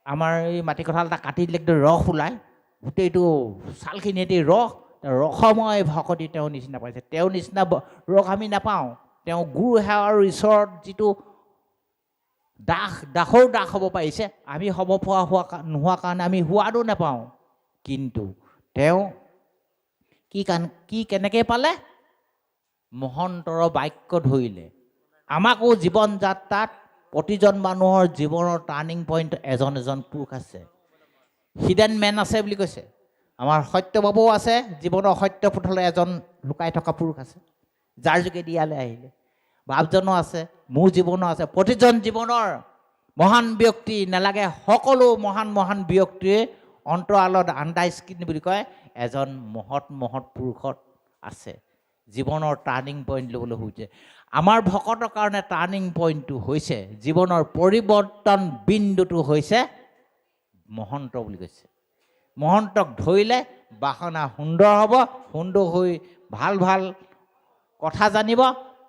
আমাৰ এই মাটি কঁঠাল এটা কাটি দিলে একদম ৰস ওলায় গোটেইটো ছালখিনিয়েদি ৰসময় ভকতি তেওঁ নিচিনা পাইছে তেওঁ নিচিনা ৰস আমি নাপাওঁ তেওঁ গুৰু সেৱা আৰু ঈশ্বৰৰ যিটো দাসৰ দাস হ'ব পাৰিছে আমি হ'ব পৰা নোহোৱা কাৰণে আমি সোৱাদো নাপাওঁ কিন্তু তেওঁ কি কেনেকৈ পালে মহন্তৰ বাক্য ধৰিলে আমাকো জীৱন যাত্ৰাত প্ৰতিজন মানুহৰ জীৱনৰ টাৰ্ণিং পইণ্ট এজন পুৰুষ আছে হিডেন মেন আছে বুলি কৈছে আমাৰ সত্যবাবুও আছে জীৱনৰ সত্য পথলৈ এজন লুকাই থকা পুৰুষ আছে যাৰ যোগেদি ইয়ালৈ আহিলে বাপজনো আছে মোৰ জীৱনো আছে প্ৰতিজন জীৱনৰ মহান ব্যক্তি নালাগে সকলো মহান ব্যক্তিয়ে অন্তৰালত আণ্ডাৰ স্কিন বুলি কয় এজন মহৎ পুৰুষত আছে জীৱনৰ টাৰ্ণিং পইণ্ট ল'বলৈ হৈছে আমাৰ ভকতৰ কাৰণে টাৰ্ণিং পইণ্টটো হৈছে জীৱনৰ পৰিৱৰ্তন বিন্দুটো হৈছে মহন্ত বুলি কৈছে মহন্তক ধৰিলে বাসনা সুন্দৰ হ'ব সুন্দৰ হৈ ভাল কথা জানিব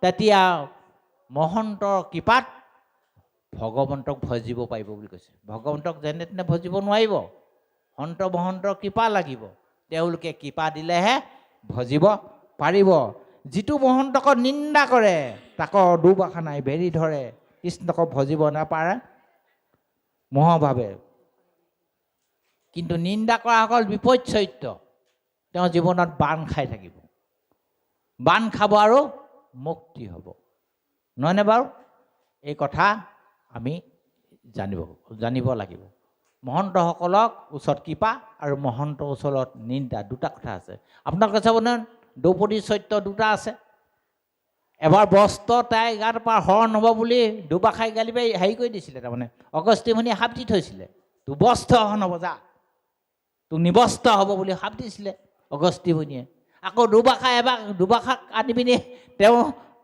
তেতিয়া মহন্তৰ কৃপাত ভগৱন্তক ভজিব পাৰিব বুলি কৈছে ভগৱন্তক যেনে তেনে ভজিব নোৱাৰিব সন্ত মহন্তৰ কৃপা লাগিব তেওঁলোকে কৃপা দিলেহে ভজিব পাৰিব যিটো মহন্তক নিন্দা কৰে তাক দুবাসনাই বেৰি ধৰে কৃষ্ণক ভজিব নাপাৰে মহভাৱে কিন্তু নিন্দা কৰাসকল বিপদ চৰিত্ৰ তেওঁ জীৱনত বান খাই থাকিব বান খাব আৰু মুক্তি হ'ব নহয়নে বাৰু এই কথা আমি জানিব লাগিব মহন্তসকলক ওচৰত কৃপা আৰু মহন্তৰ ওচৰত নিন্দা, দুটা কথা আছে। আপোনালোকে চাবনে দ্ৰৌপদী চৰিত্ৰ দুটা আছে। এবাৰ বস্ত্ৰ তাই গাৰ পৰা হৰণ হ'ব বুলি দুবাষাই গালি পাৰি হেৰি কৰি দিছিলে, তাৰমানে অগস্ত্যা মুনিয়ে শাপ দি থৈছিলে, তোৰ বস্ত্ৰ হৰণ হ'ব, যা, তোক নিবস্ত্ৰ হ'ব বুলি শাপ দিছিলে অগস্ত্যা মুনিয়ে। আকৌ দুবাষাক আনি পিনি তেওঁ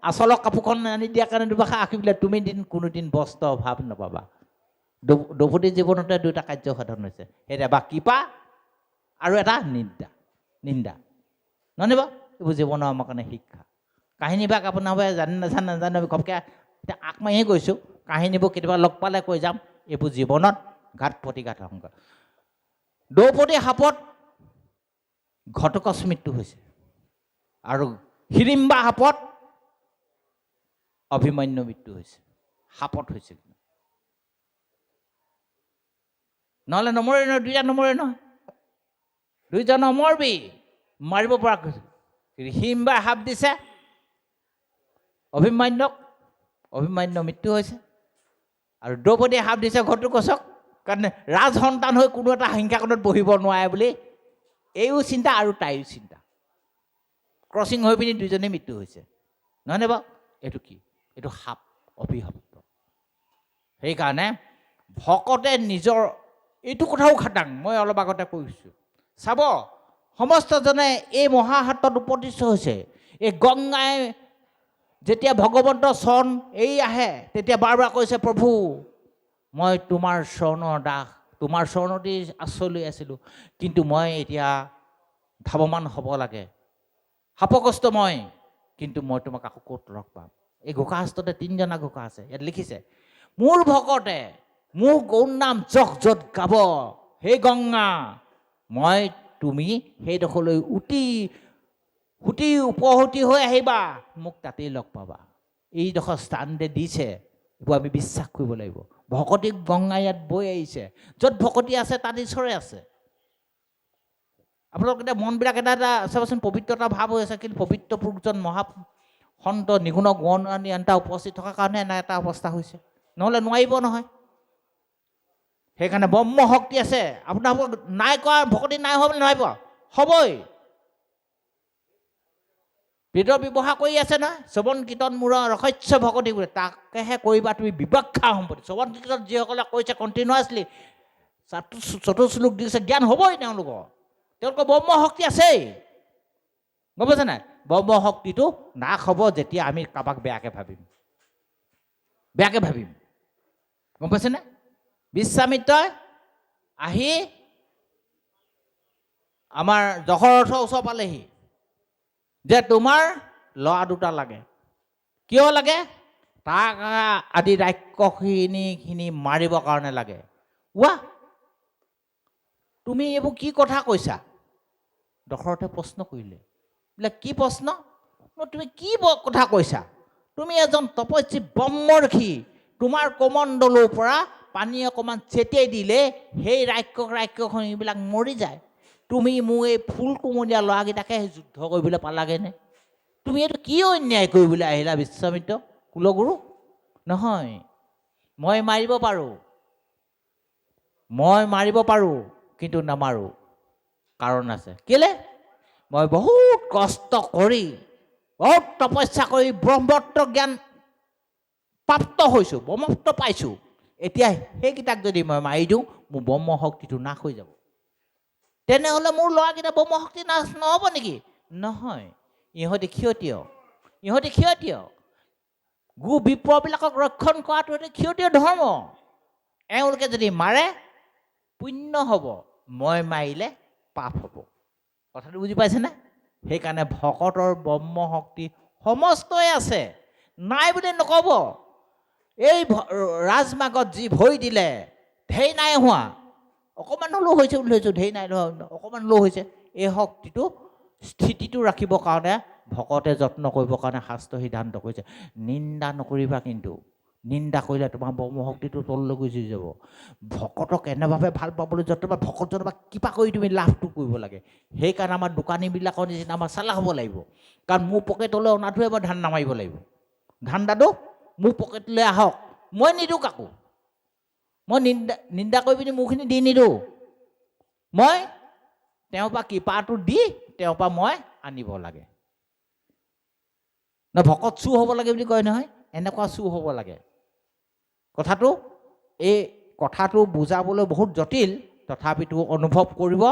আচলৰ কাপোৰখন আনি দিয়াৰ কাৰণে দুবাষা আঁকি পেলাই তুমি কোনোদিন বস্ত্ৰ অভাৱ নাপাবা। দ্ৰৌপদীৰ জীৱনতে দুটা কাৰ্য সাধন হৈছে, সেইটো এবাৰ কৃপা আৰু এটা নিন্দা। নহয় বাৰু? এইবোৰ জীৱনৰ আমাৰ কাৰণে শিক্ষা। কাহিনীভাগ আপোনালোকে জানে নাজানে ঘপকৈ এতিয়া আক মাৰিহে গৈছোঁ, কাহিনীবোৰ কেতিয়াবা লগ পালে কৈ যাম। এইবোৰ জীৱনত ঘাত প্ৰতিঘাত সংঘাত। দ্ৰৌপদীৰ শাপত ঘটকচ মৃত্যু হৈছে আৰু হিড়িম্বা শাপত অভিমন্যু মৃত্যু হৈছে। শাপত হৈছিল, নহ'লে নমৰে নহয়, দুইটা নমৰে নহয়, দুইটা নমৰবি, মাৰিব পৰা কৈছে। হিড়িম্বাই শাপ দিছে অভিমন্যু মৃত্যু হৈছে আৰু দ্ৰৌপদীয়ে শাপ দিছে ঘটুকচক, কাৰণ ৰাজ সন্তান হৈ কোনো এটা সিংহাসনত বহিব নোৱাৰে বুলি এইও চিন্তা আৰু তাইও চিন্তা, ক্ৰচিং হৈ পিনি দুইজনেই মৃত্যু হৈছে। নহয়নে বাৰু? এইটো কি? এইটো শাপ, অভিশপ্ত। সেইকাৰণে ভকতে নিজৰ এইটো কথাও খাটাং, মই অলপ আগতে কৈছোঁ। চাব, সমস্তজনে এই মহাহাতত উপদিষ্ট হৈছে। এই গংগাই যেতিয়া ভগৱন্তৰ চৰণ এৰি আহে তেতিয়া বাৰ বাৰ কৈছে, প্ৰভু মই তোমাৰ চৰণৰ দাস, তোমাৰ চৰণতেই আশ্ৰয় লৈ আছিলোঁ, কিন্তু মই এতিয়া ধাৱমান হ'ব লাগে, শাপগ্ৰস্ত মই, কিন্তু মই তোমাক আকৌ ক'ত লগ পাম? এই ঘোষাশাস্ত্ৰতে 3জনা ঘোষা আছে। ইয়াত লিখিছে, মোৰ ভকতে মোৰ গৌৰ নাম য'ত য'ত গাব, হে গংগা, মই তুমি সেইডোখৰলৈ সুতি উপহুতি হৈ আহিবা, মোক তাতেই লগ পাবা। এইডোখৰ স্থান দিছে, এইবোৰ আমি বিশ্বাস কৰিব লাগিব। ভকতিক গংগা ইয়াত বৈ আহিছে, য'ত ভকতি আছে তাত ঈশ্বৰে আছে। আপোনালোক এতিয়া মনবিলাক এটা চাবচোন, পবিত্ৰতা ভাৱ হৈ আছে, কিন্তু পবিত্ৰ পুৰুষজন মহাসন্ত নিগুণ গুণান্বিতা উপস্থিত থকাৰ কাৰণে এনে এটা অৱস্থা হৈছে, নহ'লে নোৱাৰিব নহয়। সেইকাৰণে ব্ৰহ্ম শক্তি আছে। আপোনালোকক নাই কৰা ভকতি নাই হোৱা বুলি নোৱাৰিব, হ'বই। বেদৰ ব্যৱহাৰ কৰি আছে নহয়, শ্ৰৱণ কীৰ্তন মূৰ ৰহস্য ভকতি বোলে, তাকেহে কৰিবা তুমি বিবক্ষা সম্পত্তি। শ্ৰৱণ কীৰ্তন যিসকলে কৈছে কণ্টিনিউৱাছলি, চতুশ্লোক দিছে, জ্ঞান হ'বই তেওঁলোকৰ ব্ৰহ্ম শক্তি আছেই। গম পাইছে নাই? ব্ৰহ্ম শক্তিটো নাশ হ'ব যেতিয়া আমি কাৰোবাক বেয়াকৈ ভাবিম। গম পাইছেনে? বিশ্বামিত্ৰই আহি আমাৰ দশৰথৰ ওচৰ পালেহি যে তোমাৰ ল'ৰা দুটা লাগে। কিয় লাগে? তাক আদি ৰাক্ষসখিনি মাৰিবৰ কাৰণে লাগে। তুমি এইবোৰ কি কথা কৈছা? দশৰথে প্ৰশ্ন কৰিলে, বোলে কি প্ৰশ্ন? তুমি কি কথা কৈছা? তুমি এজন তপস্বী ব্ৰহ্মৰ্ষি, তোমাৰ কমণ্ডলৰ পৰা পানী অকণমান চেতিয়াই দিলে সেই ৰাক্ষসবিলাক মৰি যায়। তুমি মোৰ এই ফুল কোমলীয়া ল'ৰাকেইটাকে যুদ্ধ কৰিবলৈ পালাগেনে? তুমি এইটো কি অন্যায় কৰিবলৈ আহিলা বিশ্বামিত্ৰ কুলগুৰু? নহয়, মই মাৰিব পাৰোঁ, কিন্তু নামাৰোঁ। কাৰণ আছে। কেলে? মই বহুত কষ্ট কৰি, বহুত তপস্যা কৰি ব্ৰহ্মত্ব জ্ঞান প্ৰাপ্ত হৈছোঁ, ব্ৰহ্মত্ব পাইছোঁ। এতিয়া সেইকেইটাক যদি মই মাৰি দিওঁ, মোৰ ব্ৰহ্ম শক্তিটো নাশ হৈ যাব। তেনেহ'লে মোৰ ল'ৰাকেইটা ব্ৰহ্ম শক্তি নাশ নহ'ব নেকি? নহয়, ইহঁতি ক্ষতীয়। গু বিপ্ৰবিলাকক ৰক্ষণ কৰাটো এটা ক্ষতীয় ধৰ্ম। এওঁলোকে যদি মাৰে পুণ্য হ'ব, মই মাৰিলে পাপ হ'ব। কথাটো বুজি পাইছেনে? সেইকাৰণে ভকতৰ ব্ৰহ্ম শক্তি সমস্তই আছে, নাই বুলি নক'ব। এই ৰাজমাৰ্গত যি ভৰি দিলে ঢেৰ নাই হোৱা, অকণমান হ'লেও হৈছে বুলি ভাবিছোঁ, ঢেৰ নাই হোৱা, অকণমান হ'লেও হৈছে। এই শক্তিটো স্থিতিটো ৰাখিবৰ কাৰণে ভকতে যত্ন কৰিবৰ কাৰণে শাস্ত্ৰ সিদ্ধান্ত কৰিছে, নিন্দা নকৰিবা। কিন্তু নিন্দা কৰিলে তোমাৰ ব্ৰহ্ম শক্তিটো তললৈ গুচি যাব। ভকতক এনেভাৱে ভাল পাবলৈ যত্ন, ভকতজনৰ পৰা কৃপা কৰি তুমি লাভটো কৰিব লাগে। সেইকাৰণে আমাৰ দোকানীবিলাকৰ নিচিনা আমাৰ চালাক হ'ব লাগিব। কাৰণ মোৰ পকেটলৈ অনাটোৱে মই ধান নামাৰিব লাগিব। ধান্দাটো মোৰ পকেটলৈ আহক, মই নিদিওঁ কাকো। মই নিন্দা কৰি পিনি মোৰখিনি দি নিদিওঁ মই তেওঁৰ পৰা কৃপাটো দি তেওঁৰ পৰা মই আনিব লাগে না ভকত চু হ'ব লাগে বুলি কয় নহয় এনেকুৱা চু হ'ব লাগে কথাটো এই কথাটো বুজাবলৈ বহুত জটিল তথাপিতো অনুভৱ কৰিব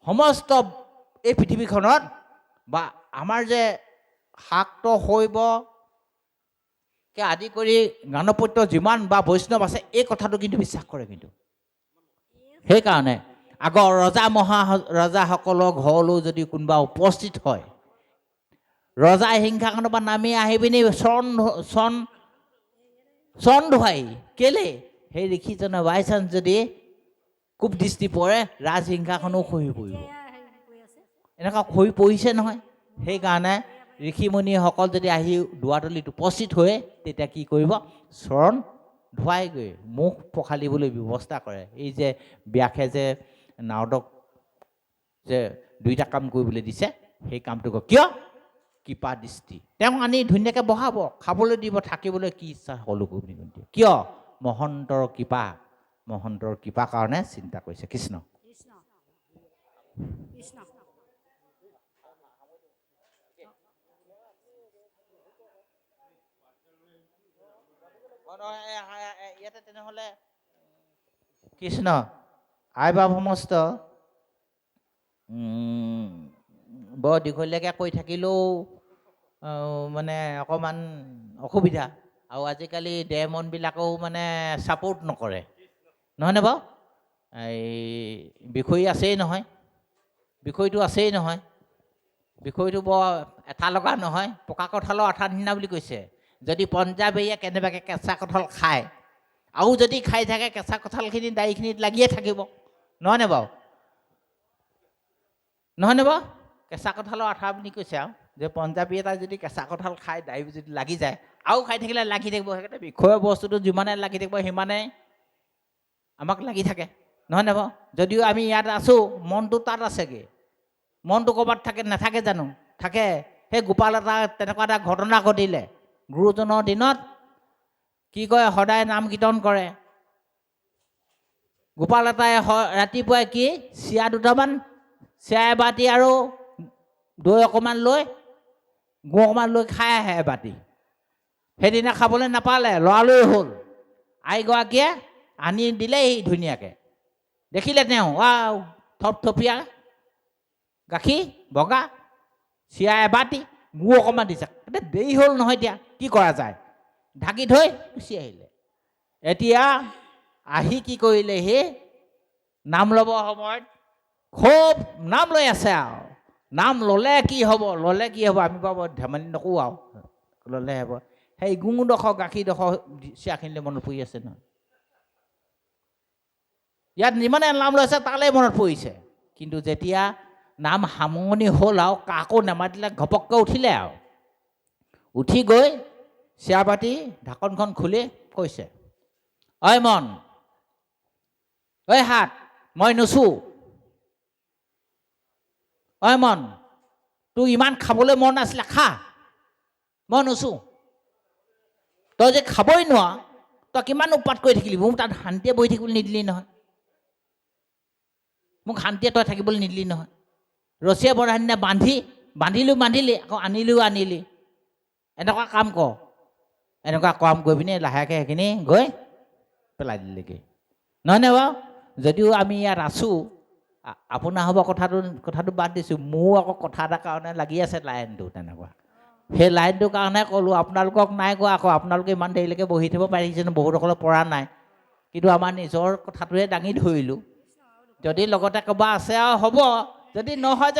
সমস্ত এই পৃথিৱীখনত বা আমাৰ যে শাক্ত শৈৱ কে আদি কৰি গাণপত্য যিমান বা বৈষ্ণৱ আছে এই কথাটো কিন্তু বিশ্বাস কৰে কিন্তু সেইকাৰণে আগৰ ৰজাসকলৰ ঘৰলৈ যদি কোনোবা উপস্থিত হয় ৰজাই হিংসাখনৰ পৰা নামি আহি পিনি চৰণ ধুৱাই কেলে সেই ঋষিজনে বাই চান্স যদি খুব দৃষ্টি পৰে ৰাজহিংসাখনো খহি পৰিব এনেকুৱা খহি পৰিছে নহয় সেইকাৰণে ঋষিমুনিসকল যদি আহি দুৱাৰদলিত উপস্থিত হৈ তেতিয়া কি কৰিব চৰণ ধুৱাই গৈ মুখ পখালিবলৈ ব্যৱস্থা কৰে এই যে ব্যাসে যে নাৰদক যে দুইটা কাম কৰিবলৈ দিছে সেই কামটো কিয় কৃপা দৃষ্টি তেওঁ আনি ধুনীয়াকৈ বহাব খাবলৈ দিব থাকিবলৈ কি ইচ্ছা সকলো কৰিব কিয় মহন্তৰ কৃপা কাৰণে চিন্তা কৰিছে কৃষ্ণ ইয়াতে তেনেহ'লে কৃষ্ণ আই বাপ সমস্ত বৰ দীঘলীয়াকৈ কৈ থাকিলেও মানে অকণমান অসুবিধা আৰু আজিকালি দেহ মনবিলাকেও মানে ছাপোৰ্ট নকৰে নহয়নে বাৰু এই বিষয় আছেই নহয় বিষয়টো আছেই নহয় বিষয়টো বৰ এঠা লগা নহয় পকা কঁঠালৰ আঠা নিচিনা বুলি কৈছে যদি পঞ্জাৱীয়ে কেনেবাকৈ কেঁচা কঁঠাল খায় আৰু যদি খাই থাকে কেঁচা কঁঠালখিনি দাড়িখিনিত লাগিয়ে থাকিব নহয়নে বাৰু কেঁচা কঁঠালৰ আঠা বুলি কৈছে আৰু যে পঞ্জাৱী এটা যদি কেঁচা কঁঠাল খায় দাড়ি যদি লাগি যায় আৰু খাই থাকিলে লাগি থাকিব সেইকাৰণে বিষয়ৰ বস্তুটো যিমানে লাগি থাকিব সিমানে আমাক লাগি থাকে নহয়নে বাৰু যদিও আমি ইয়াত আছোঁ মনটো তাত আছেগৈ মনটো ক'ৰবাত নাথাকে জানো থাকে সেই গোপাল এটা তেনেকুৱা এটা ঘটনা ঘটিলে গুৰুজনৰ দিনত কি কয় সদায় নাম কীৰ্তন কৰে গোপাল এটাই ৰাতিপুৱাই কি চিৰা দুটামান চিৰা এবাতি আৰু দৈ অকণমান লৈ গুৰ অকণমান লৈ খাই আহে এবাতি সেইদিনা খাবলৈ নাপালে লৰালৰি হ'ল আইগৰাকীয়ে আনি দিলেহি ধুনীয়াকৈ দেখিলে তেওঁ থপথপীয়া গাখীৰ বগা চিৰা এবাতি গুৰ অকণমান দিছে দেৰি হ'ল নহয় এতিয়া কি কৰা যায় ঢাকি থৈ গুচি আহিলে এতিয়া আহি কি কৰিলে সি নাম ল'ব সময়ত খুব নাম লৈ আছে আৰু নাম ল'লে কি হ'ব আমি বাৰু ধেমালি নকৰোঁ আৰু ল'লে হ'ব সেই গুড়ডোখৰ গাখীৰডোখৰ চিৰাখিনিলৈ মনত পৰি আছে নহয় ইয়াত যিমানে নাম লৈছে তালৈ মনত পৰিছে কিন্তু যেতিয়া নাম সামৰণি হ'ল আৰু কাকো নেমাতিলে ঘপককৈ উঠিলে আৰু উঠি গৈ চিৰাবাতি ঢাকনখন খুলি কৈছে ঐ মন ঐ হাত মই নুচোঁ ঐ মন তোৰ ইমান খাবলৈ মন আছিলে খা মই নুচোঁ তই যে খাবই নোৱাৰ তই কিমান উৎপাত কৰি থাকিলি মোক তাত শান্তিয়ে বহি থাকিবলৈ নিদিলি নহয় মোক শান্তিয়ে তই থাকিবলৈ নিদিলি নহয় ৰছীয়ে বৰধানিয়ে বান্ধিলি আকৌ আনিলি এনেকুৱা কাম কৰ এনেকুৱা কাম কৰি পিনি লাহেকৈ সেইখিনি গৈ পেলাই দিলেগৈ নহয়নে বাৰু যদিও আমি ইয়াত আছোঁ আপোনাৰ হ'ব কথাটো বাদ দিছোঁ মোৰ আকৌ কথা এটাৰ কাৰণে লাগি আছে লাইনটো তেনেকুৱা সেই লাইনটোৰ কাৰণে ক'লোঁ আপোনালোকক নাই কোৱা আকৌ আপোনালোকে ইমান দেৰিলৈকে বহি থাকিব পাৰিছে বহুতসকলে পৰা নাই কিন্তু আমাৰ নিজৰ কথাটোহে দাঙি ধৰিলোঁ যদি লগতে ক'বা আছে আৰু হ'ব যদি নহয়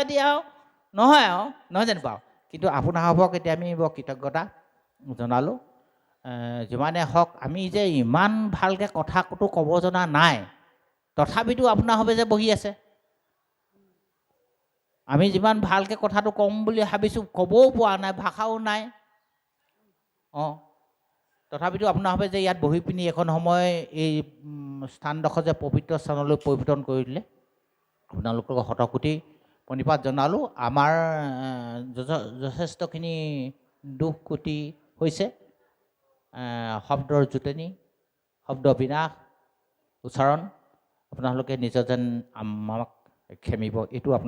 নহয় জানো বাৰু কিন্তু আপোনাৰ হ'বক এতিয়া আমি বৰ কৃতজ্ঞতা জনালোঁ যিমানে হওক আমি যে ইমান ভালকৈ কথাটো ক'ব জনা নাই তথাপিতো আপোনাৰ হবে যে বহি আছে আমি যিমান ভালকৈ কথাটো ক'ম বুলি ভাবিছোঁ ক'বও পোৱা নাই ভাষাও নাই তথাপিতো আপোনাৰ হবে যে ইয়াত বহি পিনি এখন সময় এই স্থানডোখৰ যে পবিত্ৰ স্থানলৈ পৰিৱৰ্তন কৰি দিলে আপোনালোকক শতকোটি প্ৰণিপাত জনালোঁ আমাৰ যথেষ্টখিনি দুখ কুটি হৈছে শব্দৰ জুতনি শব্দ বিনাশ উচ্চাৰণ আপোনালোকে নিজৰ যেন আমাক খেমিব এইটো আপোনালোক